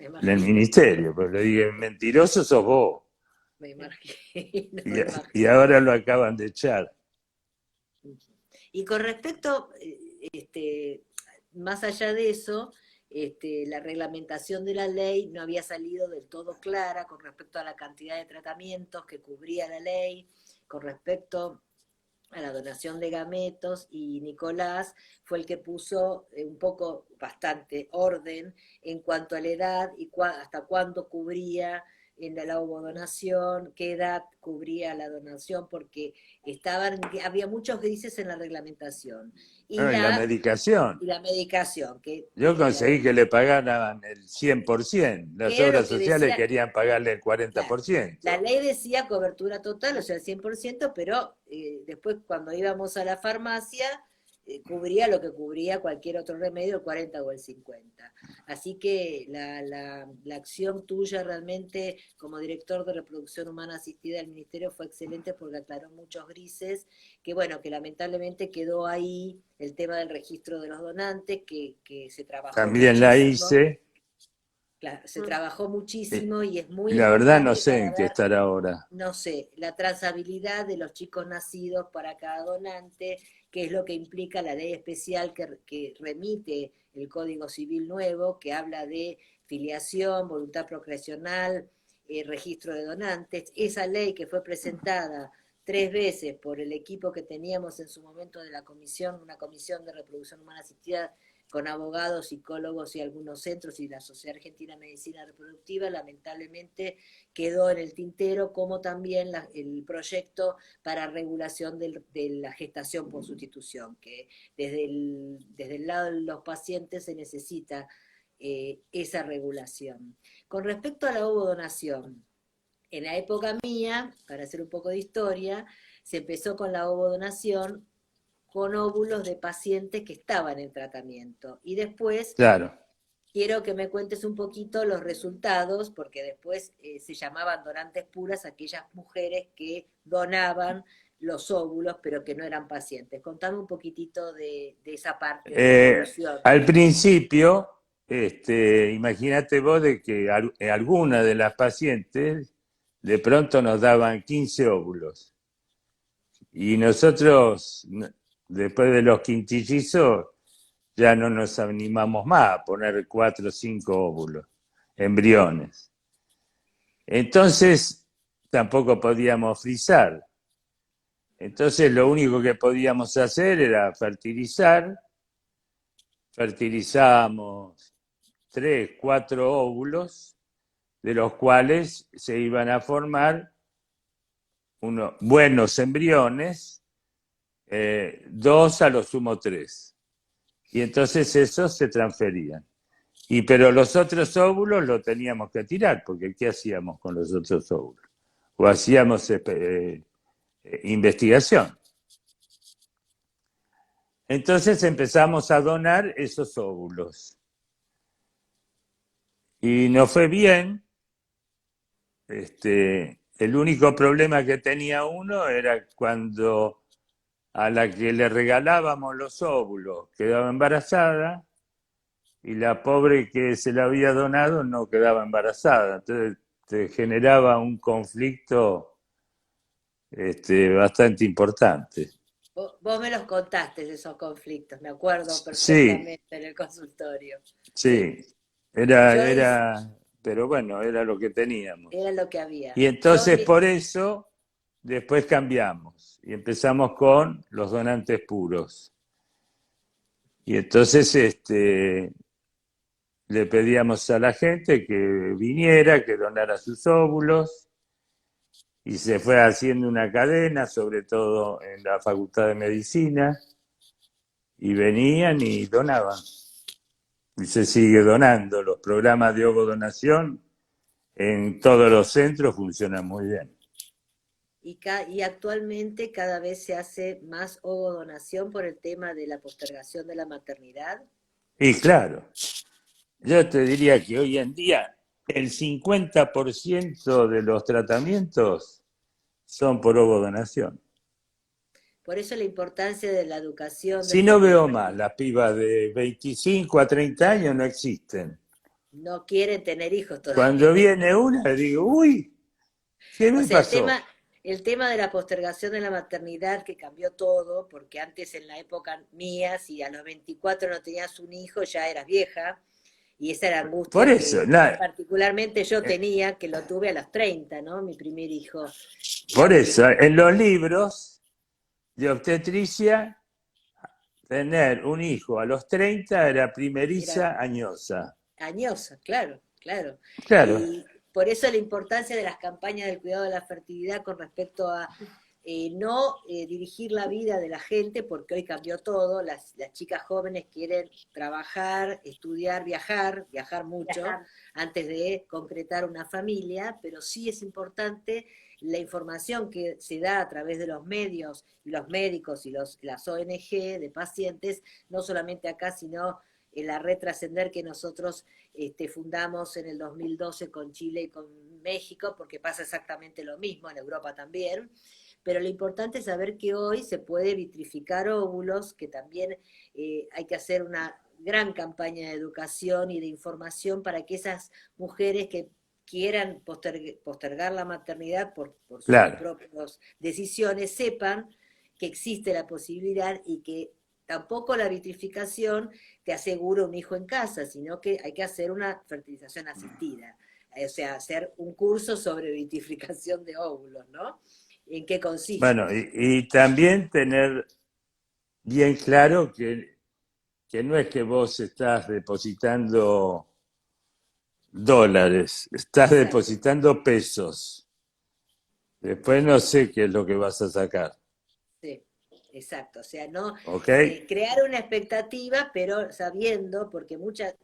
imagino, ministerio, pero le dije, mentiroso sos vos. me imagino, Y, me y imagino. ahora lo acaban de echar. Y con respecto, más allá de eso, la reglamentación de la ley no había salido del todo clara con respecto a la cantidad de tratamientos que cubría la ley, con respecto a la donación de gametos, y Nicolás fue el que puso un poco, bastante orden en cuanto a la edad y hasta cuándo cubría en la ovodonación, qué edad cubría la donación, porque había muchos grises en la reglamentación. Y Ah, y la medicación. y la medicación, Yo conseguí que le pagaran el 100%. Las que era lo obras que sociales decía, querían pagarle el claro, la 40%. ley decía cobertura total, o sea, el 100%, pero después cuando íbamos a la farmacia, cubría lo que cubría cualquier otro remedio, el 40 o el 50. Así que la acción tuya realmente como director de reproducción humana asistida del ministerio fue excelente porque aclaró muchos grises, que bueno, que lamentablemente quedó ahí el tema del registro de los donantes, que se trabajó También la muchísimo. hice. Claro, se Mm. trabajó Y muchísimo y es muy la verdad no importante sé para en qué ver, estar ahora. no sé, la trazabilidad de los chicos nacidos para cada donante, que es lo que implica la ley especial que remite el Código Civil nuevo, que habla de filiación, voluntad procreacional, registro de donantes. Esa ley que fue presentada 3 veces por el equipo que teníamos en su momento de la comisión, una comisión de reproducción humana asistida con abogados, psicólogos y algunos centros y la Sociedad Argentina de Medicina Reproductiva, lamentablemente quedó en el tintero, como también el proyecto para regulación de la gestación por sustitución, que desde el lado de los pacientes se necesita esa regulación. Con respecto a la ovodonación, en la época mía, para hacer un poco de historia, se empezó con la ovodonación con óvulos de pacientes que estaban en tratamiento. Y después Claro. quiero que me cuentes un poquito los resultados, porque después se llamaban donantes puras aquellas mujeres que donaban los óvulos, pero que no eran pacientes. Contame un poquitito de esa parte de la evolución. Al principio, imagínate vos de que algunas de las pacientes de pronto nos daban 15 óvulos. Y nosotros, después de los quintillizos, ya no nos animamos más a poner 4 o 5 óvulos, embriones. Entonces, tampoco podíamos frizar. Entonces lo único que podíamos hacer era fertilizar. Fertilizábamos 3, 4 óvulos, de los cuales se iban a formar unos buenos embriones, 2 a lo sumo 3. Y entonces esos se transferían. Pero los otros óvulos los teníamos que tirar, porque ¿qué hacíamos con los otros óvulos? O hacíamos investigación. Entonces empezamos a donar esos óvulos. Y nos fue bien. El único problema que tenía uno era cuando a la que le regalábamos los óvulos quedaba embarazada, y la pobre que se la había donado no quedaba embarazada. Entonces te generaba un conflicto bastante importante. Vos me los contaste, esos conflictos, me acuerdo Sí, perfectamente en el consultorio. Sí. sí, Yo es, pero bueno, era lo que teníamos. era lo que había. Y entonces por eso después cambiamos y empezamos con los donantes puros. Y entonces le pedíamos a la gente que viniera, que donara sus óvulos, y se fue haciendo una cadena, sobre todo en la Facultad de Medicina, y venían y donaban. Y se sigue donando. Los programas de ovodonación en todos los centros funcionan muy bien. Y actualmente cada vez se hace más ovodonación por el tema de la postergación de la maternidad. Y claro, yo te diría que hoy en día el 50% de los tratamientos son por ovodonación. Por eso la importancia de la educación Si desde no veo temprano. más, las pibas de 25 a 30 años no existen. No quieren tener hijos todavía. Cuando viene una, digo, uy, ¿qué O me sea, pasó? el tema de la postergación de la maternidad que cambió todo, porque antes en la época mía, si a los 24 no tenías un hijo, ya eras vieja, y esa era Por angustia eso, que particularmente yo tenía, que lo tuve a los 30, ¿no? Mi primer hijo. por Este, eso, en los libros de obstetricia, tener un hijo a los 30 era era primeriza añosa. añosa, claro, claro. Claro, Y por eso la importancia de las campañas del cuidado de la fertilidad con respecto a no dirigir la vida de la gente, porque hoy cambió todo, las chicas jóvenes quieren trabajar, estudiar, viajar mucho antes de concretar una familia, pero sí es importante la información que se da a través de los medios y los médicos y las ONG de pacientes, no solamente acá, sino en la red Trascender que nosotros fundamos en el 2012 con Chile y con México, porque pasa exactamente lo mismo, en Europa también. Pero lo importante es saber que hoy se puede vitrificar óvulos, que también hay que hacer una gran campaña de educación y de información para que esas mujeres que quieran postergar la maternidad por sus claro. propias decisiones sepan que existe la posibilidad y que tampoco la vitrificación te asegura un hijo en casa, sino que hay que hacer una fertilización asistida, o sea, hacer un curso sobre vitrificación de óvulos, ¿no? ¿En qué Bueno, consiste? y también tener bien claro que no es que vos estás depositando dólares, estás Exacto, depositando pesos. Después no sé qué es lo que vas a sacar. sí, exacto. O sea, no ¿Ok? crear una expectativa, pero sabiendo, porque muchas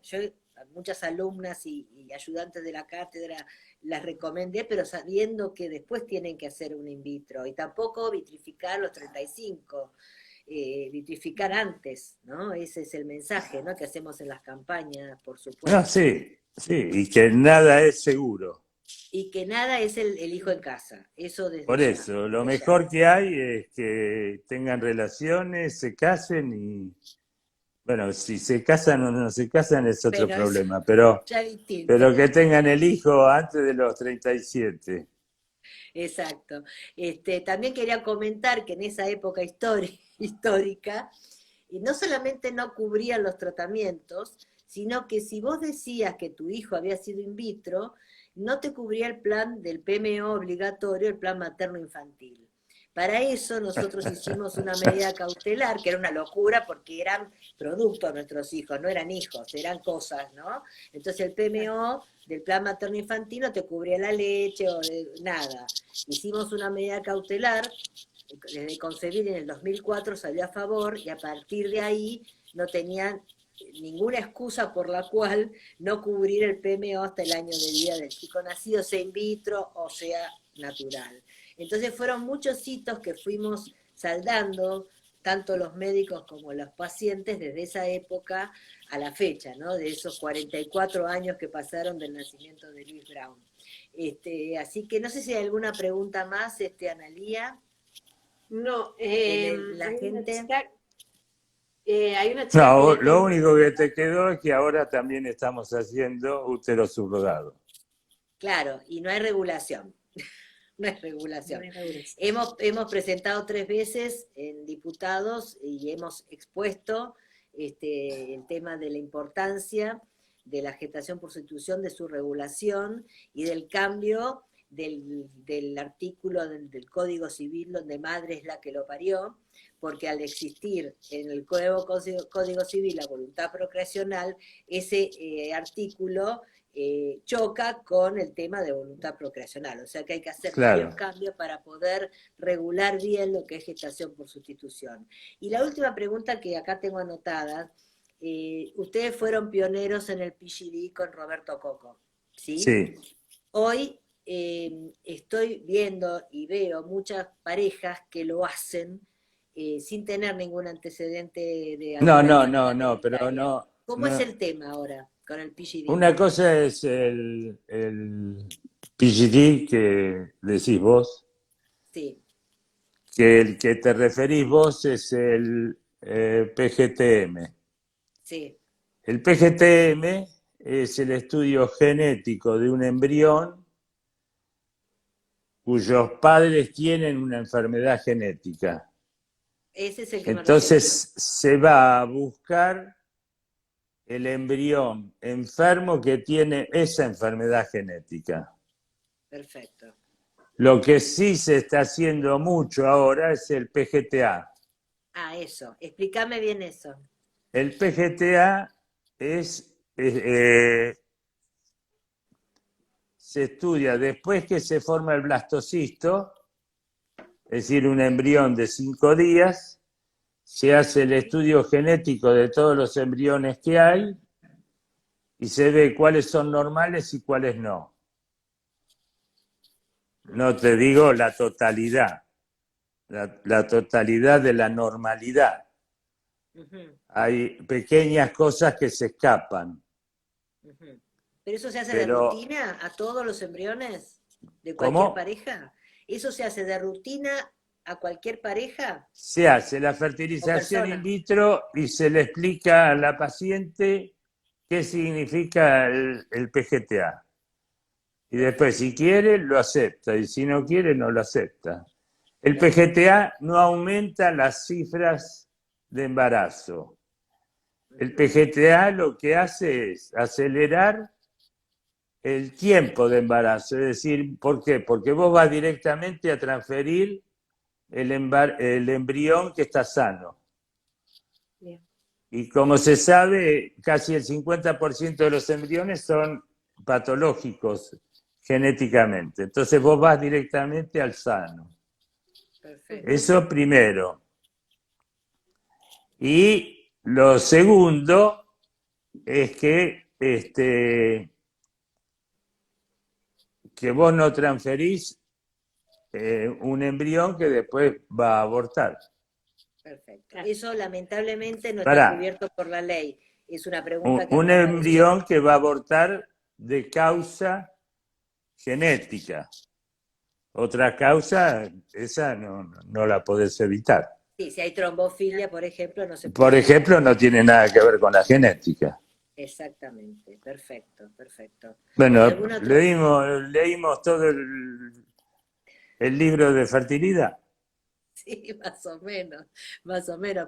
alumnas y ayudantes de la cátedra las recomendé, pero sabiendo que después tienen que hacer un in vitro y tampoco vitrificar los 35, vitrificar antes, ¿no? Ese es el mensaje, ¿no? Que hacemos en las campañas, por Ah, supuesto. sí, sí, y que nada es seguro. Y que nada es el hijo en casa, eso Por eso, lo desde ya. mejor que hay es que tengan relaciones, se casen y, bueno, si se casan o no se casan es otro Pero eso problema, ya es pero distinto. que tengan el hijo antes de los 37. Exacto. También quería comentar que en esa época histórica, y no solamente no cubrían los tratamientos, sino que si vos decías que tu hijo había sido in vitro, no te cubría el plan del PMO obligatorio, el plan materno infantil. Para eso nosotros hicimos una medida cautelar, que era una locura porque eran productos nuestros hijos, no eran hijos, eran cosas, ¿no? Entonces el PMO del plan materno infantil no te cubría la leche o nada. Hicimos una medida cautelar, desde concebir en el 2004 salió a favor y a partir de ahí no tenían ninguna excusa por la cual no cubrir el PMO hasta el año de vida del chico nacido, sea in vitro o sea natural. Entonces fueron muchos hitos que fuimos saldando, tanto los médicos como los pacientes, desde esa época a la fecha, ¿no? De esos 44 años que pasaron del nacimiento de Luis Brown. Así que no sé si hay alguna pregunta más, Analía. No, La gente. Hay una chica que No, le lo tengo. único que te quedó es que ahora también estamos haciendo útero subrogado. Claro, y no hay regulación. No hay regulación. No hay regulación. Hemos presentado 3 veces en diputados y hemos expuesto el tema de la importancia de la gestación por sustitución, de su regulación y del cambio del artículo del Código Civil donde madre es la que lo parió, porque al existir en el nuevo Código Civil la voluntad procreacional, ese artículo choca con el tema de voluntad procreacional, o sea que hay que hacer Claro. varios cambios para poder regular bien lo que es gestación por sustitución. Y la última pregunta que acá tengo anotada, ustedes fueron pioneros en el PGD con Roberto Coco, ¿sí? Sí. Hoy estoy viendo y veo muchas parejas que lo hacen sin tener ningún antecedente de No, alguna no, enfermedad no, no, pero hereditaria. no, ¿Cómo es no. el tema ahora con el PGD? Una cosa es el PGD que decís vos, Sí, que el que te referís vos es el PGTM. sí, El PGTM es el estudio genético de un embrión cuyos padres tienen una enfermedad genética. ese es el que me refiero yo. Entonces se va a buscar el embrión enfermo que tiene esa enfermedad genética. Perfecto. Lo que sí se está haciendo mucho ahora es el PGTA. Ah, eso. Explícame bien eso. El PGTA se estudia después que se forma el blastocisto, es decir, un embrión de 5 días, se hace el estudio genético de todos los embriones que hay y se ve cuáles son normales y cuáles no. No te digo la totalidad, la totalidad de la normalidad. Uh-huh. Hay pequeñas cosas que se escapan. Uh-huh. ¿Pero eso se hace de Pero, rutina a todos los embriones de cualquier ¿cómo? pareja? ¿Eso se hace de rutina a cualquier pareja Se hace la o fertilización in persona? vitro y se le explica a la paciente qué significa el PGTA. Y después, si quiere, lo acepta, y si no quiere, no lo acepta. El PGTA no aumenta las cifras de embarazo. El PGTA lo que hace es acelerar el tiempo de embarazo. Es decir, ¿por qué? Porque vos vas directamente a transferir el embrión que está sano. Bien. Y como se sabe, casi el 50% de los embriones son patológicos genéticamente. Entonces vos vas directamente al sano. Perfecto. Eso primero. Y lo segundo es que vos no transferís un embrión que después va a abortar. Perfecto. Claro. Eso lamentablemente no está Pará, cubierto por la ley. Es una pregunta que un me apareció. embrión que va a abortar de causa genética. Otra causa, esa no la podés evitar. Sí, si hay trombofilia, por ejemplo, no se Por puede. ejemplo, no tiene nada que ver con la genética. Exactamente. Perfecto, perfecto. Bueno, ¿Algún otro? leímos todo el libro de fertilidad. Sí, más o menos.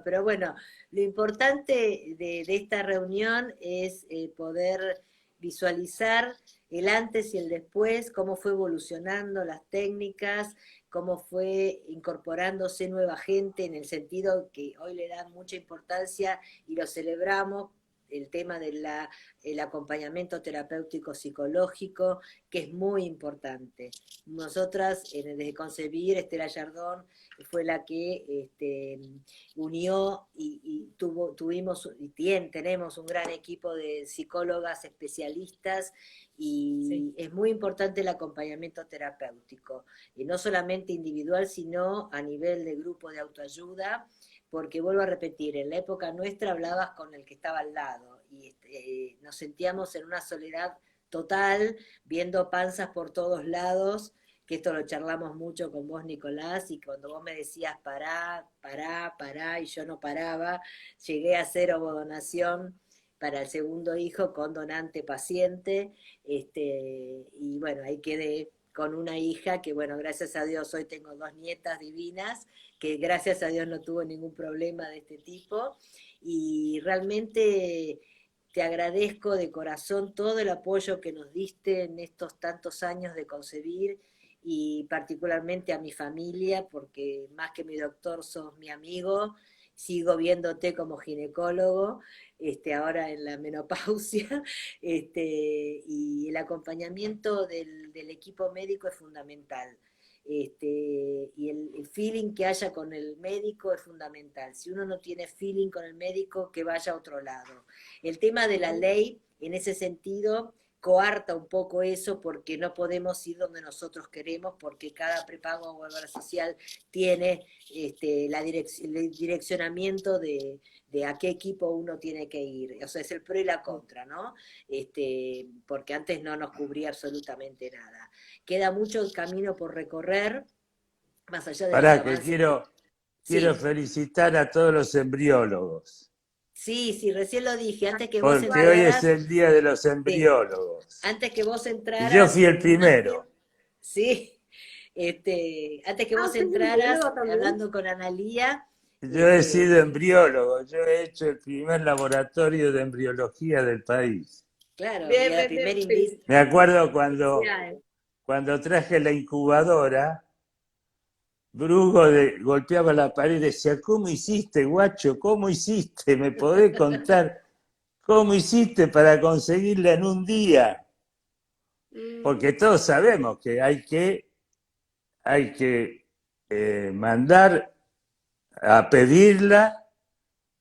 Pero bueno, lo importante de esta reunión es poder visualizar el antes y el después, cómo fue evolucionando las técnicas, cómo fue incorporándose nueva gente en el sentido que hoy le dan mucha importancia y lo celebramos, el tema del acompañamiento terapéutico psicológico, que es muy importante. Nosotras, desde concebir, Estela Yardón fue la que unió y tuvimos y tenemos un gran equipo de psicólogas especialistas y Sí. es muy importante el acompañamiento terapéutico, y no solamente individual, sino a nivel de grupo de autoayuda, porque vuelvo a repetir, en la época nuestra hablabas con el que estaba al lado y nos sentíamos en una soledad total, viendo panzas por todos lados, que esto lo charlamos mucho con vos, Nicolás, y cuando vos me decías pará, pará, pará, y yo no paraba, llegué a hacer ovodonación para el segundo hijo con donante paciente, y bueno, ahí quedé con una hija que, bueno, gracias a Dios hoy tengo 2 nietas divinas, que gracias a Dios no tuvo ningún problema de este tipo, y realmente te agradezco de corazón todo el apoyo que nos diste en estos tantos años de concebir, y particularmente a mi familia, porque más que mi doctor sos mi amigo, sigo viéndote como ginecólogo, ahora en la menopausia, y el acompañamiento del equipo médico es fundamental. Y el feeling que haya con el médico es fundamental. Si uno no tiene feeling con el médico, que vaya a otro lado. El tema de la ley, en ese sentido, coarta un poco eso, porque no podemos ir donde nosotros queremos, porque cada prepago o obra social tiene el direccionamiento de a qué equipo uno tiene que ir. O sea, es el pro y la contra, ¿no? Porque antes no nos cubría absolutamente nada. Queda mucho camino por recorrer, más allá de los Pará, que avances que... quiero Sí, felicitar a todos los embriólogos, sí, recién lo dije, antes que vos porque hoy es entraras, el día de los sí, embriólogos. antes que vos Y yo entraras, fui el imagen, primero. sí, antes que Ah, vos ¿usted es entraras, embriólogo también? hablando con Analía, Yo he este, sido embriólogo, yo he hecho el primer laboratorio de embriología del país. claro, y Bien, a la bien, primera bien. Me acuerdo Felicidades. cuando traje la incubadora, golpeaba la pared y decía, ¿cómo hiciste, guacho? ¿Cómo hiciste? ¿Me podés contar cómo hiciste para conseguirla en un día? Mm, Porque todos sabemos que hay que mandar a pedirla,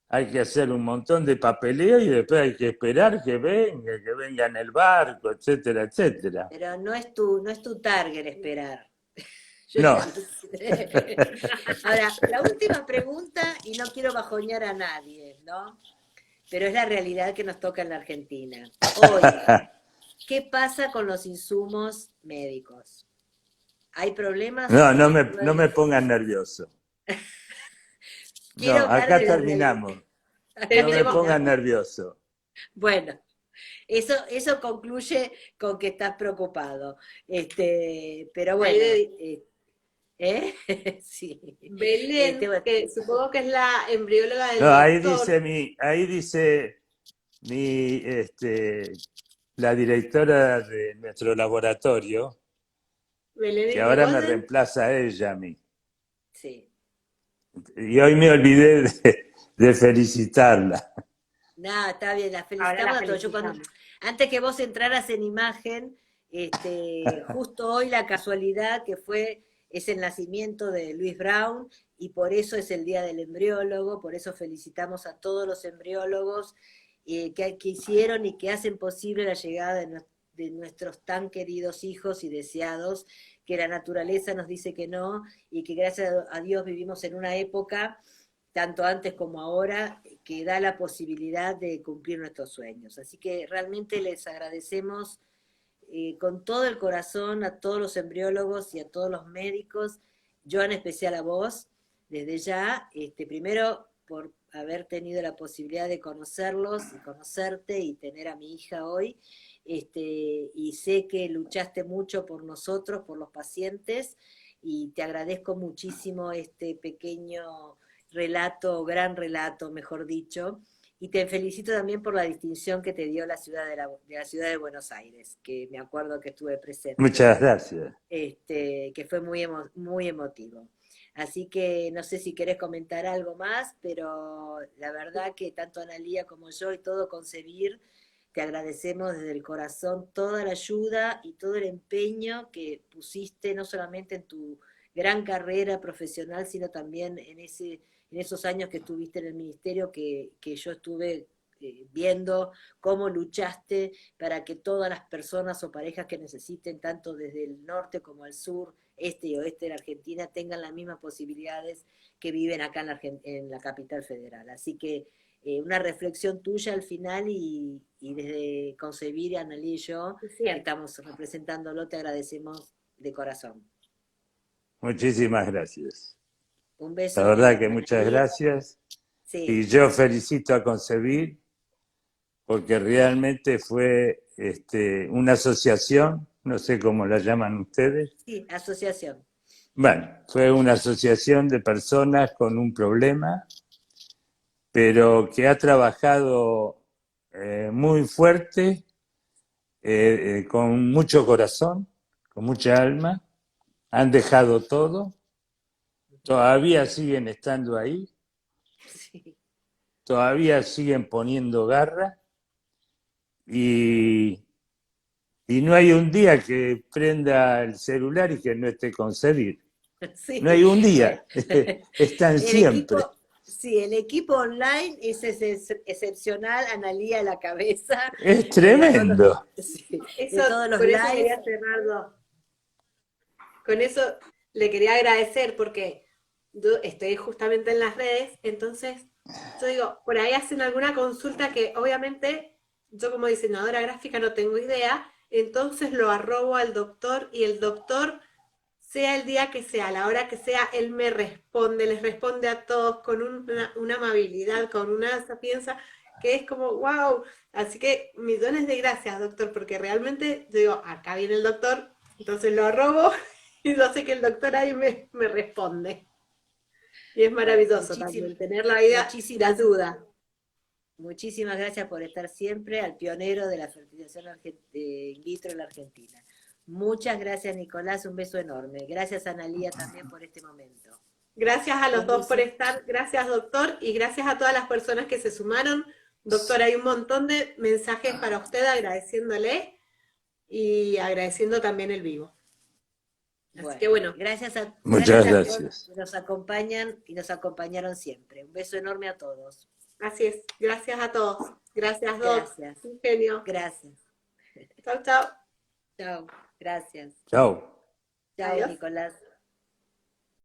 hay que hacer un montón de papeleo y después hay que esperar que venga en el barco, etcétera, etcétera. pero no es tu target esperar. Yo No. ya lo sé. Ahora, la última pregunta, y no quiero bajonear a nadie, ¿no? Pero es la realidad que nos toca en la Argentina. Hoy, ¿qué pasa con los insumos médicos? ¿Hay problemas No, o no no me hay? pongan nervioso. No, Quiero hablar acá de la realidad. terminamos. Acá No me tenemos, pongan terminamos. nervioso. Bueno, eso concluye con que estás preocupado. Pero ahí bueno, sí. Belén, Bueno, que supongo que es la embrióloga del No, doctor. ahí dice la directora de nuestro laboratorio, Belén que ahora me Irigoyen. reemplaza a ella a mí. sí. Y hoy me olvidé de felicitarla. Nada, está bien, la Ahora la felicitamos a todos. felicitamos. Antes que vos entraras en imagen, justo hoy la casualidad que es el nacimiento de Luis Brown, y por eso es el Día del Embriólogo, por eso felicitamos a todos los embriólogos que hicieron y que hacen posible la llegada de nuestros tan queridos hijos y deseados, que la naturaleza nos dice que no, y que gracias a Dios vivimos en una época, tanto antes como ahora, que da la posibilidad de cumplir nuestros sueños. Así que realmente les agradecemos con todo el corazón a todos los embriólogos y a todos los médicos, yo en especial a vos, desde ya, primero por haber tenido la posibilidad de conocerlos y conocerte y tener a mi hija hoy, y sé que luchaste mucho por nosotros, por los pacientes, y te agradezco muchísimo este pequeño relato, gran relato, mejor dicho, Y te felicito también por la distinción que te dio la ciudad de la ciudad de Buenos Aires, que me acuerdo que estuve presente, Muchas gracias. que fue muy emotivo. Así que no sé si querés comentar algo más, pero la verdad que tanto Analía como yo y todo Concebir, te agradecemos desde el corazón toda la ayuda y todo el empeño que pusiste, no solamente en tu gran carrera profesional, sino también en esos años que estuviste en el ministerio, que yo estuve viendo cómo luchaste para que todas las personas o parejas que necesiten, tanto desde el norte como el sur, este y oeste de la Argentina, tengan las mismas posibilidades que viven acá en la capital federal. Así que una reflexión tuya al final y desde Concebir, Analí y yo, Es que cierto. estamos representándolo, te agradecemos de corazón. Muchísimas gracias. Un La beso verdad que enorme, muchas Analía. gracias. Sí, Y yo felicito a Concebir porque realmente fue una asociación, no sé cómo la llaman ustedes. sí, asociación. Bueno, fue una asociación de personas con un problema, pero que ha trabajado muy fuerte, con mucho corazón, con mucha alma, han dejado todo, todavía siguen estando ahí, Sí, todavía siguen poniendo garra y, y no hay un día que prenda el celular y que no esté Concebir. No sí. hay un Bueno, día, están el siempre. equipo, sí, el equipo online es excepcional, Analía a la cabeza Es de todos los, tremendo. sí, Eso, de todos los con eso lives. quería cerrar, con eso le quería agradecer porque yo estoy justamente en las redes, entonces yo digo, por ahí hacen alguna consulta que obviamente yo como diseñadora gráfica no tengo idea, entonces lo arrobo al doctor y el doctor, sea el día que sea, a la hora que sea, él me responde, les responde a todos con una amabilidad, con una sapienza que es como, wow. Así que millones de gracias, doctor, porque realmente yo digo, acá viene el doctor, entonces lo arrobo y yo sé que el doctor ahí me responde. Y es Bueno, maravilloso también tener la vida de muchísimas, ayuda. muchísimas gracias por estar siempre al pionero de la fertilización in vitro en la Argentina. Muchas gracias, Nicolás, un beso enorme. Gracias, Analía, también por este momento. Gracias a los Un dos por beso. estar, gracias doctor, y gracias a todas las personas que se sumaron. Doctor, hay un montón de mensajes para usted agradeciéndole y agradeciendo también el vivo. Así que Bueno, bueno, Muchas gracias a todos gracias. que nos acompañan y nos acompañaron siempre. Un beso enorme a todos. así es. Gracias a todos. Gracias, Doc. Gracias, Un genio. gracias. Chau, chau. Chao, gracias. Chao. Chao, Adiós. Nicolás.